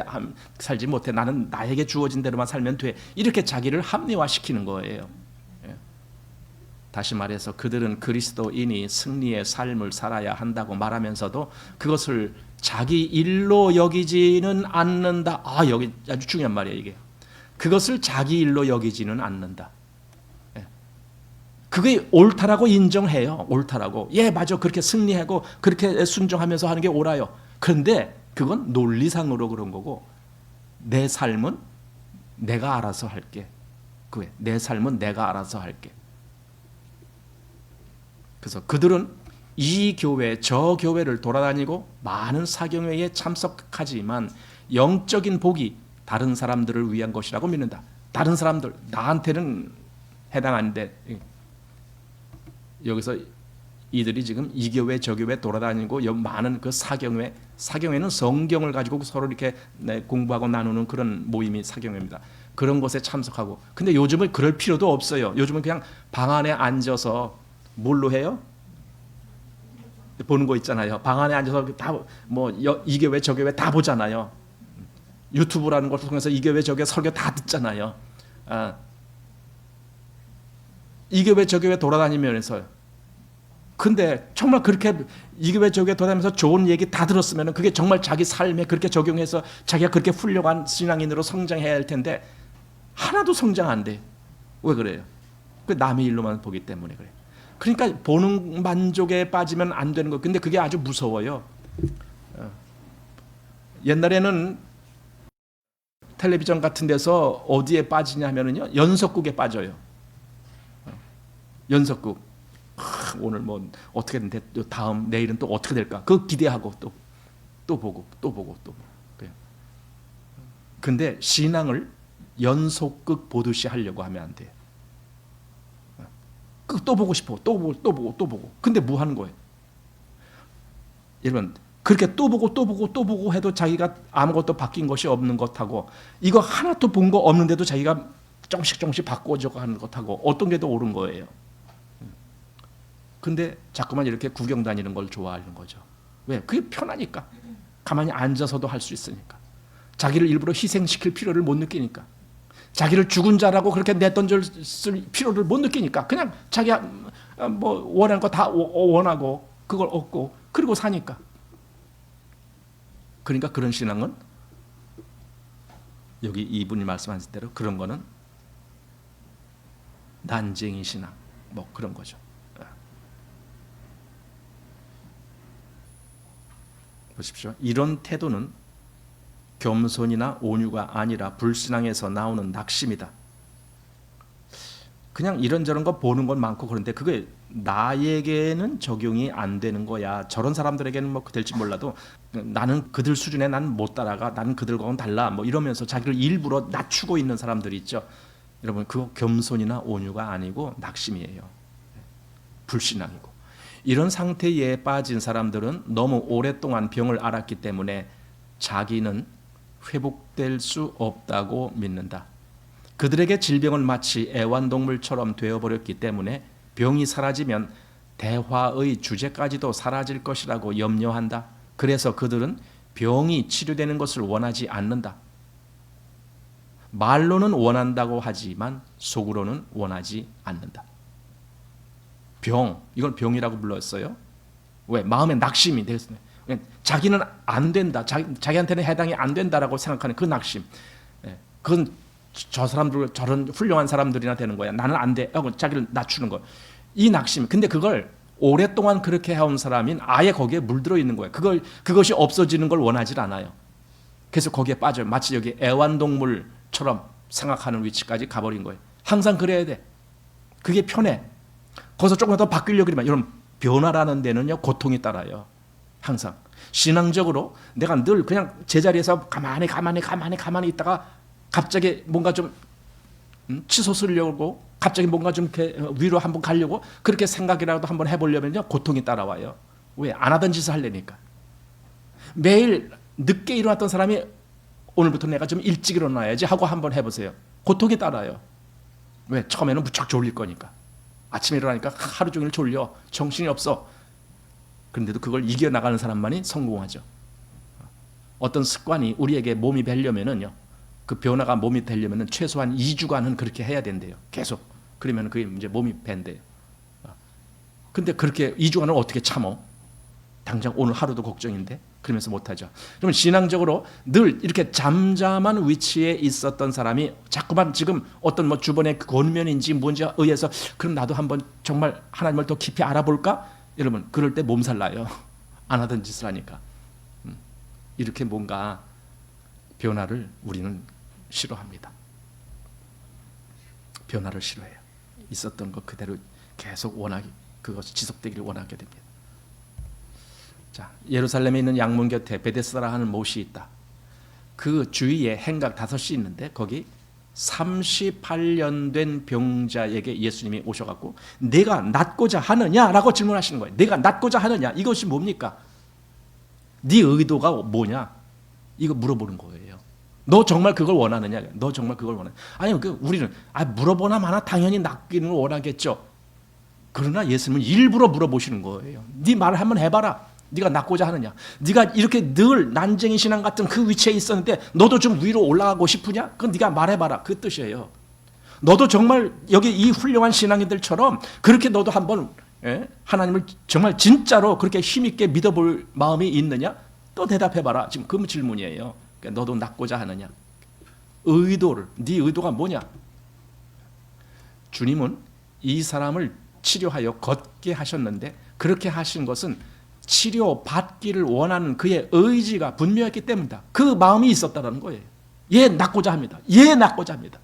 살지 못해. 나는 나에게 주어진 대로만 살면 돼. 이렇게 자기를 합리화시키는 거예요. 예. 다시 말해서 그들은 그리스도인이 승리의 삶을 살아야 한다고 말하면서도 그것을 자기 일로 여기지는 않는다. 아 여기 아주 중요한 말이에요. 이게 그것을 자기 일로 여기지는 않는다. 그게 옳다라고 인정해요. 옳다라고. 예, 맞아. 그렇게 승리하고 그렇게 순종하면서 하는 게 옳아요. 그런데 그건 논리상으로 그런 거고 내 삶은 내가 알아서 할게. 그래. 내 삶은 내가 알아서 할게. 그래서 그들은 이 교회 저 교회를 돌아다니고 많은 사경회에 참석하지만 영적인 복이 다른 사람들을 위한 것이라고 믿는다. 다른 사람들 나한테는 해당하는데 여기서 이들이 지금 이 교회 저 교회 돌아다니고 많은 그 사경회는 성경을 가지고 서로 이렇게 공부하고 나누는 그런 모임이 사경회입니다. 그런 곳에 참석하고 근데 요즘은 그럴 필요도 없어요. 요즘은 그냥 방 안에 앉아서 뭘로 해요? 보는 거 있잖아요. 방 안에 앉아서 다 뭐 이 교회 저 교회 다 보잖아요. 유튜브라는 걸 통해서 이 교회 저 교회 설교 다 듣잖아요. 이 교회 저 교회 돌아다니면서 근데 정말 그렇게 이 교회 저 교회 돌아다니면서 좋은 얘기 다 들었으면 그게 정말 자기 삶에 그렇게 적용해서 자기가 그렇게 훌륭한 신앙인으로 성장해야 할 텐데 하나도 성장 안 돼. 왜 그래요? 그 남의 일로만 보기 때문에 그래. 그러니까 보는 만족에 빠지면 안 되는 거. 근데 그게 아주 무서워요. 옛날에는 텔레비전 같은 데서 어디에 빠지냐 하면은요 연속극에 빠져요. 연속극. 오늘 뭐 어떻게 된대 다음 내일은 또 어떻게 될까? 그 기대하고 또 보고. 그래요. 근데 신앙을 연속극 보듯이 하려고 하면 안 돼요. 또 보고 싶어. 또 보고. 근데 뭐 하는 거예요? 여러분 그렇게 또 보고 또 보고 또 보고 해도 자기가 아무것도 바뀐 것이 없는 것하고, 이거 하나도 본 거 없는데도 자기가 조금씩 바꿔줘 가는 것하고 어떤 게 더 옳은 거예요? 근데 자꾸만 이렇게 구경 다니는 걸 좋아하는 거죠. 왜? 그게 편하니까. 가만히 앉아서도 할 수 있으니까. 자기를 일부러 희생시킬 필요를 못 느끼니까. 자기를 죽은 자라고 그렇게 내던질 필요를 못 느끼니까. 그냥 자기가 뭐 원하는 거 다 원하고 그걸 얻고 그리고 사니까. 그러니까 그런 신앙은, 여기 이분이 말씀하신 대로 그런 거는 난쟁이 신앙, 뭐 그런 거죠. 보십시오. 이런 태도는 겸손이나 온유가 아니라 불신앙에서 나오는 낙심이다. 그냥 이런저런 거 보는 건 많고 그런데 그게 나에게는 적용이 안 되는 거야. 저런 사람들에게는 뭐 될지 몰라도 나는 그들 수준에 난 못 따라가. 나는 그들과는 달라. 뭐 이러면서 자기를 일부러 낮추고 있는 사람들이 있죠. 여러분, 그거 겸손이나 온유가 아니고 낙심이에요. 불신앙이고. 이런 상태에 빠진 사람들은 너무 오랫동안 병을 앓았기 때문에 자기는 회복될 수 없다고 믿는다. 그들에게 질병은 마치 애완동물처럼 되어버렸기 때문에 병이 사라지면 대화의 주제까지도 사라질 것이라고 염려한다. 그래서 그들은 병이 치료되는 것을 원하지 않는다. 말로는 원한다고 하지만 속으로는 원하지 않는다. 병, 이걸 병이라고 불렀어요. 왜? 마음에 낙심이 됐어요. 자기는 안 된다, 자기한테는 해당이 안 된다라고 생각하는 그 낙심. 그건 저 사람들, 저런 훌륭한 사람들이나 되는 거야. 나는 안 돼 하고 자기를 낮추는 거. 이 낙심. 근데 그걸 오랫동안 그렇게 해온 사람인 아예 거기에 물들어 있는 거예요. 그것이 없어지는 걸 원하지 않아요. 그래서 거기에 빠져요. 마치 여기 애완동물처럼 생각하는 위치까지 가버린 거예요. 항상 그래야 돼. 그게 편해. 거기서 조금 더 바뀌려고 그러면, 여러분, 변화라는 데는요, 고통이 따라요. 항상. 신앙적으로 내가 늘 그냥 제자리에서 가만히 있다가 갑자기 뭔가 좀 치솟으려고, 갑자기 뭔가 좀 위로 한번 가려고 그렇게 생각이라도 한번 해보려면요, 고통이 따라와요. 왜? 안 하던 짓을 하려니까. 매일 늦게 일어났던 사람이 오늘부터 내가 좀 일찍 일어나야지 하고 한번 해보세요. 고통이 따라요. 왜? 처음에는 무척 졸릴 거니까. 아침에 일어나니까 하루 종일 졸려. 정신이 없어. 그런데도 그걸 이겨나가는 사람만이 성공하죠. 어떤 습관이 우리에게 몸이 되려면은요, 그 변화가 몸이 되려면은 최소한 2주간은 그렇게 해야 된대요. 계속. 그러면 그게 이제 몸이 밴대요. 근데 그렇게 2주간을 어떻게 참어? 당장 오늘 하루도 걱정인데? 그러면서 못하죠. 그러면 신앙적으로 늘 이렇게 잠잠한 위치에 있었던 사람이 자꾸만 지금 어떤 뭐 주변의 권면인지 뭔지에 의해서 그럼 나도 한번 정말 하나님을 더 깊이 알아볼까? 여러분, 그럴 때 몸살 나요. 안 하던 짓을 하니까. 이렇게 뭔가 변화를 우리는 싫어합니다. 변화를 싫어해요. 있었던 것 그대로 계속 원하기, 그것이 지속되기를 원하게 됩니다. 자, 예루살렘에 있는 양문 곁에 베데스다라 하는 못이 있다. 그 주위에 행각 5이 있는데 거기 38년 된 병자에게 예수님이 오셔갖고 내가 낫고자 하느냐라고 질문하시는 거예요. 내가 낫고자 하느냐, 이것이 뭡니까? 네 의도가 뭐냐? 이거 물어보는 거예요. 너 정말 그걸 원하느냐? 너 정말 그걸 원하느냐? 아니, 우리는 물어보나 마나 당연히 낫기는 원하겠죠. 그러나 예수님은 일부러 물어보시는 거예요. 네 말을 한번 해봐라. 네가 낫고자 하느냐? 네가 이렇게 늘 난쟁이 신앙 같은 그 위치에 있었는데 너도 좀 위로 올라가고 싶으냐? 그건 네가 말해봐라. 그 뜻이에요. 너도 정말 여기 이 훌륭한 신앙인들처럼 그렇게 너도 한번 하나님을 정말 진짜로 그렇게 힘있게 믿어볼 마음이 있느냐? 또 대답해봐라. 지금 그 질문이에요. 그러니까 너도 낫고자 하느냐? 의도를, 네 의도가 뭐냐? 주님은 이 사람을 치료하여 걷게 하셨는데 그렇게 하신 것은 치료받기를 원하는 그의 의지가 분명했기 때문이다. 그 마음이 있었다는 거예요. 얘 낫고자 합니다. 얘 낫고자 합니다.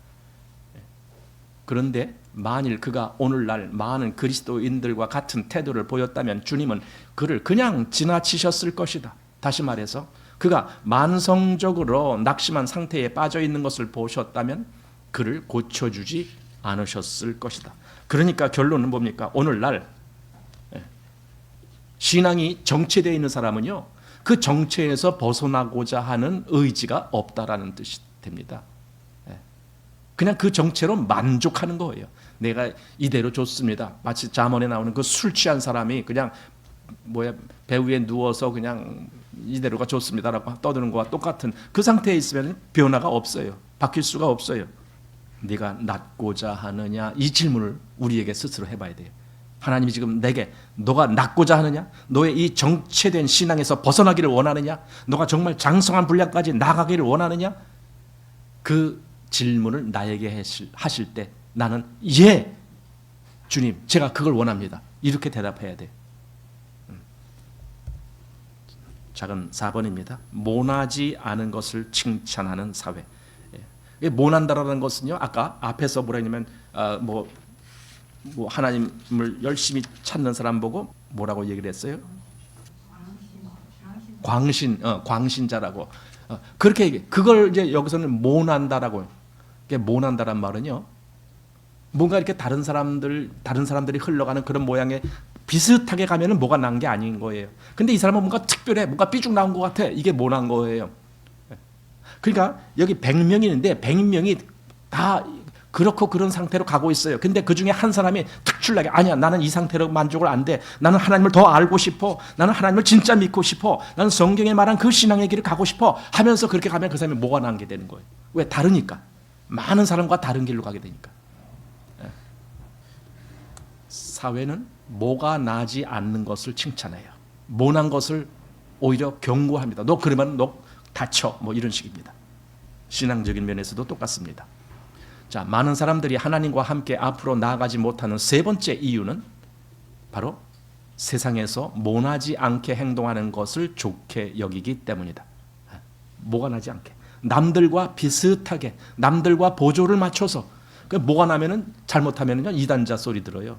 그런데 만일 그가 오늘날 많은 그리스도인들과 같은 태도를 보였다면 주님은 그를 그냥 지나치셨을 것이다. 다시 말해서 그가 만성적으로 낙심한 상태에 빠져 있는 것을 보셨다면 그를 고쳐주지 않으셨을 것이다. 그러니까 결론은 뭡니까? 오늘날 신앙이 정체되어 있는 사람은요, 그 정체에서 벗어나고자 하는 의지가 없다라는 뜻이 됩니다. 그냥 그 정체로 만족하는 거예요. 내가 이대로 좋습니다. 마치 잠언에 나오는 그 술 취한 사람이 그냥 배 위에 누워서 그냥 이대로가 좋습니다라고 떠드는 것과 똑같은 그 상태에 있으면 변화가 없어요. 바뀔 수가 없어요. 네가 낫고자 하느냐, 이 질문을 우리에게 스스로 해봐야 돼요. 하나님이 지금 내게 너가 낫고자 하느냐, 너의 이 정체된 신앙에서 벗어나기를 원하느냐, 너가 정말 장성한 분량까지 나가기를 원하느냐, 그 질문을 나에게 하실 때 나는 예, 주님, 제가 그걸 원합니다. 이렇게 대답해야 돼. 작은 4번입니다. 모나지 않은 것을 칭찬하는 사회. 모난다라는 것은요, 아까 앞에서 뭐라 했냐면 뭐 하나님을 열심히 찾는 사람 보고 뭐라고 얘기를 했어요? 광신자라고. 그렇게 얘기해. 그걸 이제 여기서는 모난다라고. 모난다란 말은요, 뭔가 이렇게 다른 사람들이 흘러가는 그런 모양의 비슷하게 가면은 뭐가 난 게 아닌 거예요. 근데 이 사람은 뭔가 특별해, 뭔가 삐죽 나온 것 같아. 이게 모난 거예요. 그러니까 여기 100명이 있는데 100명이 다 그렇고 그런 상태로 가고 있어요. 근데 그 중에 한 사람이 특출나게 아니야, 나는 이 상태로 만족을 안 돼. 나는 하나님을 더 알고 싶어. 나는 하나님을 진짜 믿고 싶어. 나는 성경에 말한 그 신앙의 길을 가고 싶어 하면서 그렇게 가면 그 사람이 뭐가 난 게 되는 거예요. 왜? 다르니까. 많은 사람과 다른 길로 가게 되니까. 사회는 뭐가 나지 않는 것을 칭찬해요. 모난 것을 오히려 경고합니다. 너 그러면 너 다쳐. 뭐 이런 식입니다. 신앙적인 면에서도 똑같습니다. 자, 많은 사람들이 하나님과 함께 앞으로 나아가지 못하는 세 번째 이유는 바로 세상에서 모나지 않게 행동하는 것을 좋게 여기기 때문이다. 뭐가 나지 않게. 남들과 비슷하게, 남들과 보조를 맞춰서. 뭐가 나면은 잘못하면은요, 이단자 소리 들어요.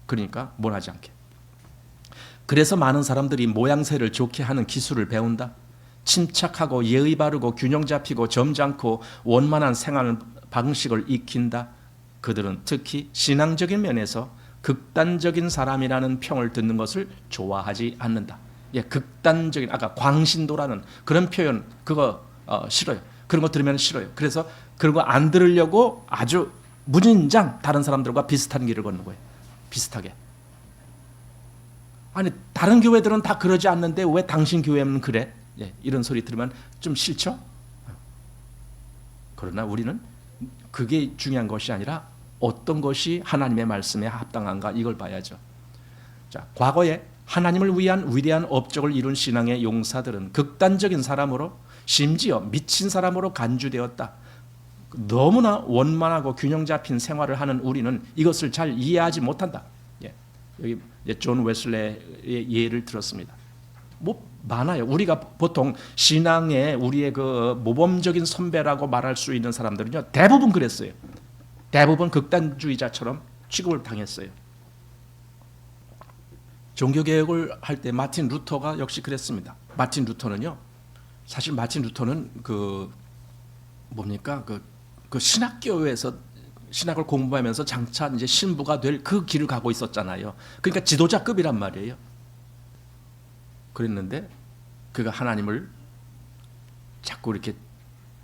그러니까 모나지 않게. 그래서 많은 사람들이 모양새를 좋게 하는 기술을 배운다. 침착하고 예의 바르고 균형 잡히고 점잖고 원만한 생활 방식을 익힌다. 그들은 특히 신앙적인 면에서 극단적인 사람이라는 평을 듣는 것을 좋아하지 않는다. 극단적인, 아까 광신도라는 그런 표현, 그거 싫어요. 그런 거 들으면 싫어요. 그래서 그런 거 안 들으려고 아주 무진장 다른 사람들과 비슷한 길을 걷는 거예요. 비슷하게. 아니, 다른 교회들은 다 그러지 않는데 왜 당신 교회는 그래? 이런 소리 들으면 좀 싫죠? 그러나 우리는 그게 중요한 것이 아니라 어떤 것이 하나님의 말씀에 합당한가, 이걸 봐야죠. 자, 과거에 하나님을 위한 위대한 업적을 이룬 신앙의 용사들은 극단적인 사람으로, 심지어 미친 사람으로 간주되었다. 너무나 원만하고 균형 잡힌 생활을 하는 우리는 이것을 잘 이해하지 못한다. 여기 존 웨슬레의 예를 들었습니다. 뭐 많아요. 우리가 보통 신앙의 우리의 그 모범적인 선배라고 말할 수 있는 사람들은요, 대부분 그랬어요. 대부분 극단주의자처럼 취급을 당했어요. 종교개혁을 할 때 마틴 루터가 역시 그랬습니다. 마틴 루터는요, 사실 마틴 루터는 그 신학교에서 신학을 공부하면서 장차 이제 신부가 될 그 길을 가고 있었잖아요. 그러니까 지도자급이란 말이에요. 그랬는데 그가 하나님을 자꾸 이렇게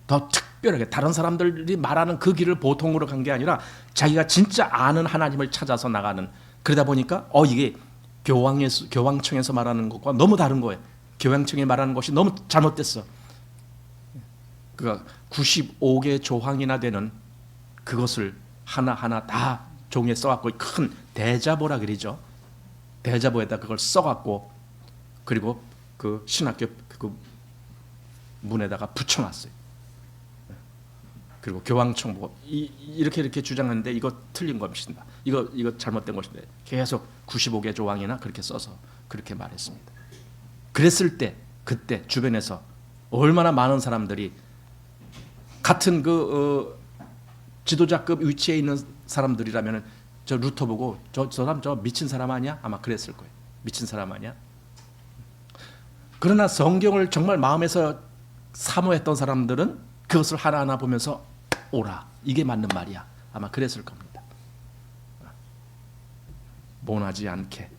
더 특별하게 다른 사람들이 말하는 그 길을 보통으로 간 게 아니라 자기가 진짜 아는 하나님을 찾아서 나가는, 그러다 보니까 이게 교황청에서 말하는 것과 너무 다른 거예요. 교황청이 말하는 것이 너무 잘못됐어. 그가 95개 조항이나 되는 그것을 하나하나 다 종이에 써갖고 큰 대자보라 그러죠. 대자보에다 그걸 써갖고 그리고 그 신학교 그 문에다가 붙여놨어요. 그리고 교황청 보고 이렇게 주장하는데 이거 틀린 것입니다. 이거 잘못된 것인데 계속 95개 조항이나 그렇게 써서 그렇게 말했습니다. 그랬을 때 그때 주변에서 얼마나 많은 사람들이 같은 지도자급 위치에 있는 사람들이라면 저 루터 보고 저 사람 저 미친 사람 아니야? 아마 그랬을 거예요. 미친 사람 아니야? 그러나 성경을 정말 마음에서 사모했던 사람들은 그것을 하나하나 보면서 오라, 이게 맞는 말이야. 아마 그랬을 겁니다. 모나지 않게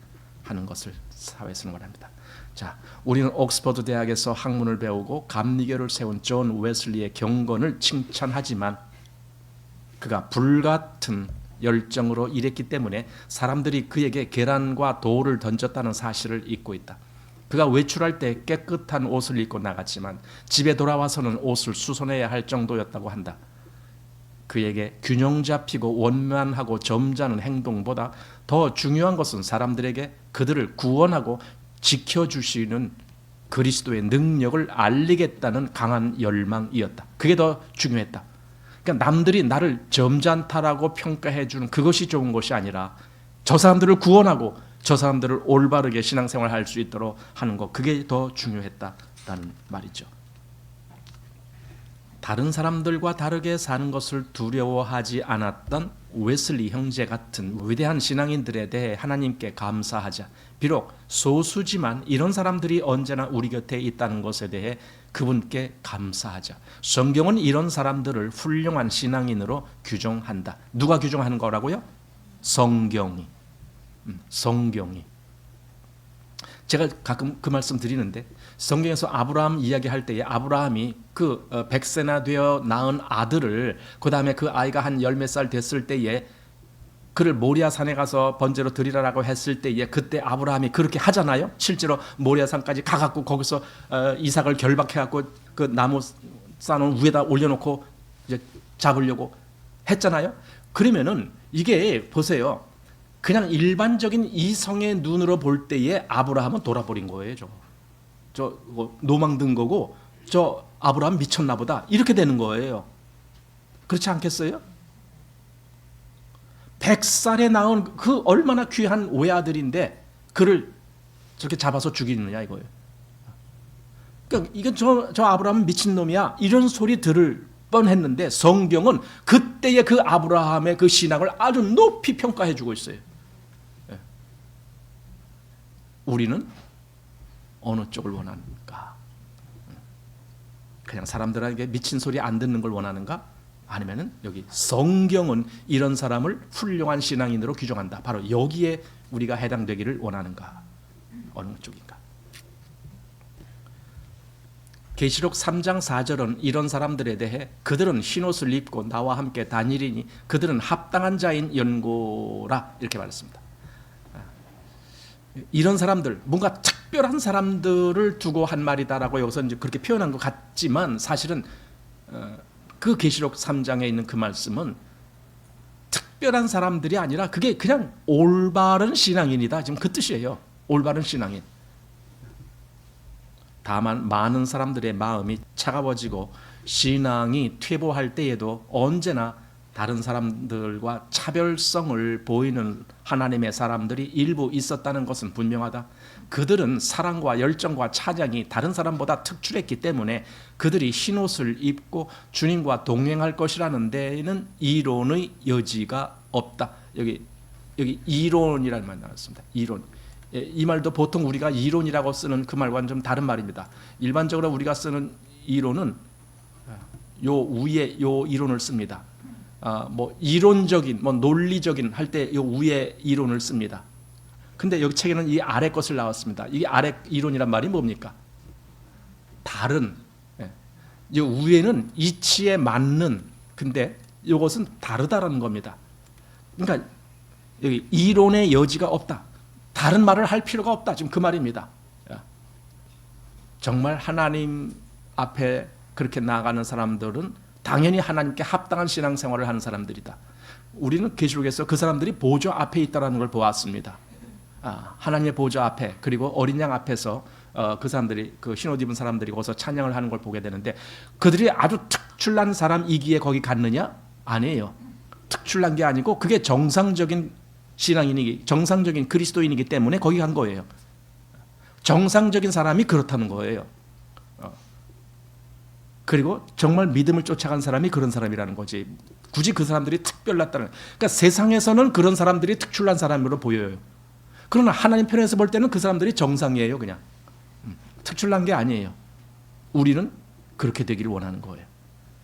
하는 것을 사회에서는 말합니다. 자, 우리는 옥스퍼드 대학에서 학문을 배우고 감리교를 세운 존 웨슬리의 경건을 칭찬하지만 그가 불같은 열정으로 일했기 때문에 사람들이 그에게 계란과 돌을 던졌다는 사실을 잊고 있다. 그가 외출할 때 깨끗한 옷을 입고 나갔지만 집에 돌아와서는 옷을 수선해야 할 정도였다고 한다. 그에게 균형 잡히고 원만하고 점잖은 행동보다 더 중요한 것은 사람들에게 그들을 구원하고 지켜주시는 그리스도의 능력을 알리겠다는 강한 열망이었다. 그게 더 중요했다. 그러니까 남들이 나를 점잖다라고 평가해 주는 그것이 좋은 것이 아니라 저 사람들을 구원하고 저 사람들을 올바르게 신앙생활을 할 수 있도록 하는 것, 그게 더 중요했다라는 말이죠. 다른 사람들과 다르게 사는 것을 두려워하지 않았던 웨슬리 형제 같은 위대한 신앙인들에 대해 하나님께 감사하자. 비록 소수지만 이런 사람들이 언제나 우리 곁에 있다는 것에 대해 그분께 감사하자. 성경은 이런 사람들을 훌륭한 신앙인으로 규정한다. 누가 규정하는 거라고요? 성경이. 성경이. 제가 가끔 그 말씀 드리는데 성경에서 아브라함 이야기할 때에 아브라함이 그 100세나 되어 낳은 아들을 그 다음에 그 아이가 한 열 몇 살 됐을 때에 그를 모리아 산에 가서 번제로 드리라라고 했을 때에 그때 아브라함이 그렇게 하잖아요. 실제로 모리아 산까지 가갖고 거기서 이삭을 결박해갖고 그 나무 쌓아놓은 위에다 올려놓고 이제 잡으려고 했잖아요. 그러면은 이게 보세요. 그냥 일반적인 이성의 눈으로 볼 때에 아브라함은 돌아버린 거예요. 저 노망 든 거고 저 아브라함 미쳤나 보다 이렇게 되는 거예요. 그렇지 않겠어요? 100살에 낳은 그 얼마나 귀한 외아들인데 그를 저렇게 잡아서 죽이느냐 이거예요. 그러니까 이건 저 아브라함은 미친놈이야 이런 소리 들을 뻔했는데 성경은 그때의 그 아브라함의 그 신앙을 아주 높이 평가해 주고 있어요. 우리는 어느 쪽을 원하는가? 그냥 사람들에게 미친 소리 안 듣는 걸 원하는가? 아니면은 여기 성경은 이런 사람을 훌륭한 신앙인으로 규정한다. 바로 여기에 우리가 해당되기를 원하는가? 어느 쪽인가? 계시록 3장 4절은 이런 사람들에 대해 그들은 흰옷을 입고 나와 함께 다니리니 그들은 합당한 자인 연고라 이렇게 말했습니다. 이런 사람들, 뭔가 특별한 사람들을 두고 한 말이다라고 여기서 이제 그렇게 표현한 것 같지만 사실은 그 계시록 3장에 있는 그 말씀은 특별한 사람들이 아니라 그게 그냥 올바른 신앙인이다. 지금 그 뜻이에요. 올바른 신앙인. 다만 많은 사람들의 마음이 차가워지고 신앙이 퇴보할 때에도 언제나 다른 사람들과 차별성을 보이는 하나님의 사람들이 일부 있었다는 것은 분명하다. 그들은 사랑과 열정과 찬양이 다른 사람보다 특출했기 때문에 그들이 흰옷을 입고 주님과 동행할 것이라는 데에는 이론의 여지가 없다. 여기 이론이라는 말이 나왔습니다. 이론. 이 말도 보통 우리가 이론이라고 쓰는 그 말과는 좀 다른 말입니다. 일반적으로 우리가 쓰는 이론은 요 위에 요 이론을 씁니다. 뭐 이론적인, 뭐 논리적인 할 때 요 위에 이론을 씁니다. 근데 여기 책에는 이 아래 것을 나왔습니다. 이 아래 이론이란 말이 뭡니까? 다른. 요 위에는 이치에 맞는. 근데 이것은 다르다라는 겁니다. 그러니까 여기 이론의 여지가 없다. 다른 말을 할 필요가 없다. 지금 그 말입니다. 정말 하나님 앞에 그렇게 나아가는 사람들은 당연히 하나님께 합당한 신앙생활을 하는 사람들이다. 우리는 계시록에서 그 사람들이 보좌 앞에 있다는 걸 보았습니다. 하나님의 보좌 앞에 그리고 어린 양 앞에서 그 사람들이 그 흰옷 입은 사람들이 거기서 찬양을 하는 걸 보게 되는데 그들이 아주 특출난 사람이기에 거기 갔느냐? 아니에요. 특출난 게 아니고 그게 정상적인 신앙인이기, 정상적인 그리스도인이기 때문에 거기 간 거예요. 정상적인 사람이 그렇다는 거예요. 그리고 정말 믿음을 쫓아간 사람이 그런 사람이라는 거지. 굳이 그 사람들이 특별났다는. 그러니까 세상에서는 그런 사람들이 특출난 사람으로 보여요. 그러나 하나님 편에서 볼 때는 그 사람들이 정상이에요, 그냥. 특출난 게 아니에요. 우리는 그렇게 되기를 원하는 거예요.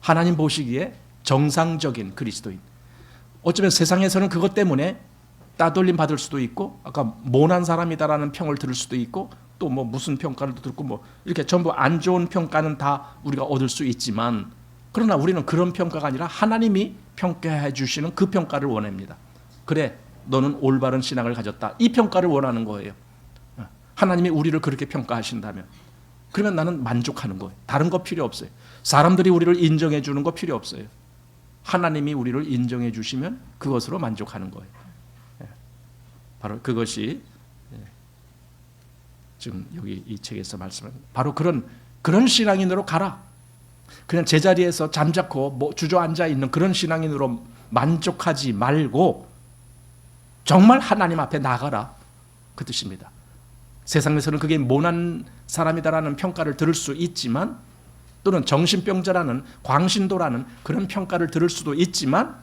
하나님 보시기에 정상적인 그리스도인. 어쩌면 세상에서는 그것 때문에 따돌림 받을 수도 있고, 아까 모난 사람이다라는 평을 들을 수도 있고, 또 뭐 무슨 평가를 듣고 뭐 이렇게 전부 안 좋은 평가는 다 우리가 얻을 수 있지만, 그러나 우리는 그런 평가가 아니라 하나님이 평가해 주시는 그 평가를 원합니다. 그래, 너는 올바른 신앙을 가졌다. 이 평가를 원하는 거예요. 하나님이 우리를 그렇게 평가하신다면, 그러면 나는 만족하는 거예요. 다른 거 필요 없어요. 사람들이 우리를 인정해 주는 거 필요 없어요. 하나님이 우리를 인정해 주시면 그것으로 만족하는 거예요. 바로 그것이 지금 여기 이 책에서 말씀하는, 바로 그런 신앙인으로 가라. 그냥 제자리에서 잠자코 뭐 주저앉아 있는 그런 신앙인으로 만족하지 말고 정말 하나님 앞에 나가라, 그 뜻입니다. 세상에서는 그게 모난 사람이다라는 평가를 들을 수 있지만, 또는 정신병자라는, 광신도라는 그런 평가를 들을 수도 있지만,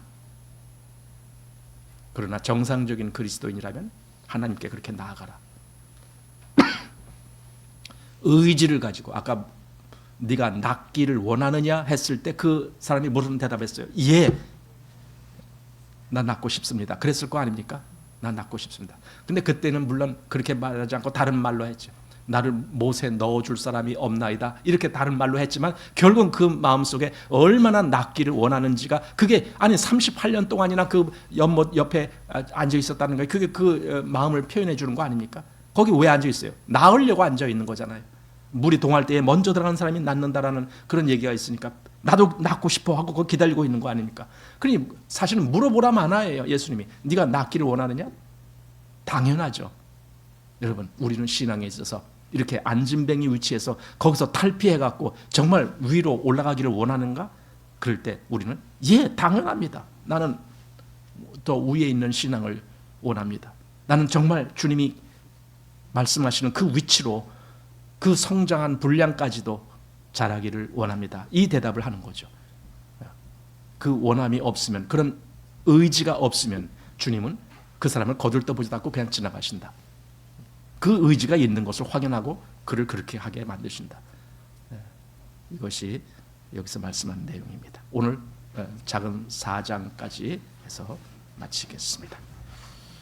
그러나 정상적인 그리스도인이라면 하나님께 그렇게 나아가라. 의지를 가지고, 아까 네가 낫기를 원하느냐 했을 때 그 사람이 무슨 대답했어요? 예, 나 낫고 싶습니다. 그랬을 거 아닙니까? 나 낫고 싶습니다. 근데 그때는 물론 그렇게 말하지 않고 다른 말로 했죠. 나를 못에 넣어줄 사람이 없나이다, 이렇게 다른 말로 했지만, 결국은 그 마음속에 얼마나 낫기를 원하는지가, 그게 아니 38년 동안이나 그 연못 옆에 앉아 있었다는 거예요. 그게 그 마음을 표현해 주는 거 아닙니까? 거기 왜 앉아 있어요? 나으려고 앉아 있는 거잖아요. 물이 동할 때에 먼저 들어간 사람이 낫는다라는 그런 얘기가 있으니까 나도 낫고 싶어 하고 그거 기다리고 있는 거 아닙니까? 그러니 사실은 물어보라 마나예요. 예수님이 네가 낫기를 원하느냐? 당연하죠. 여러분, 우리는 신앙에 있어서 이렇게 안진뱅이 위치에서 거기서 탈피해갖고 정말 위로 올라가기를 원하는가? 그럴 때 우리는 예, 당연합니다. 나는 더 위에 있는 신앙을 원합니다. 나는 정말 주님이 말씀하시는 그 위치로, 그 성장한 분량까지도 자라기를 원합니다. 이 대답을 하는 거죠. 그 원함이 없으면, 그런 의지가 없으면 주님은 그 사람을 거들떠보지도 않고 그냥 지나가신다. 그 의지가 있는 것을 확인하고 그를 그렇게 하게 만드신다. 이것이 여기서 말씀한 내용입니다. 오늘 작은 4장까지 해서 마치겠습니다.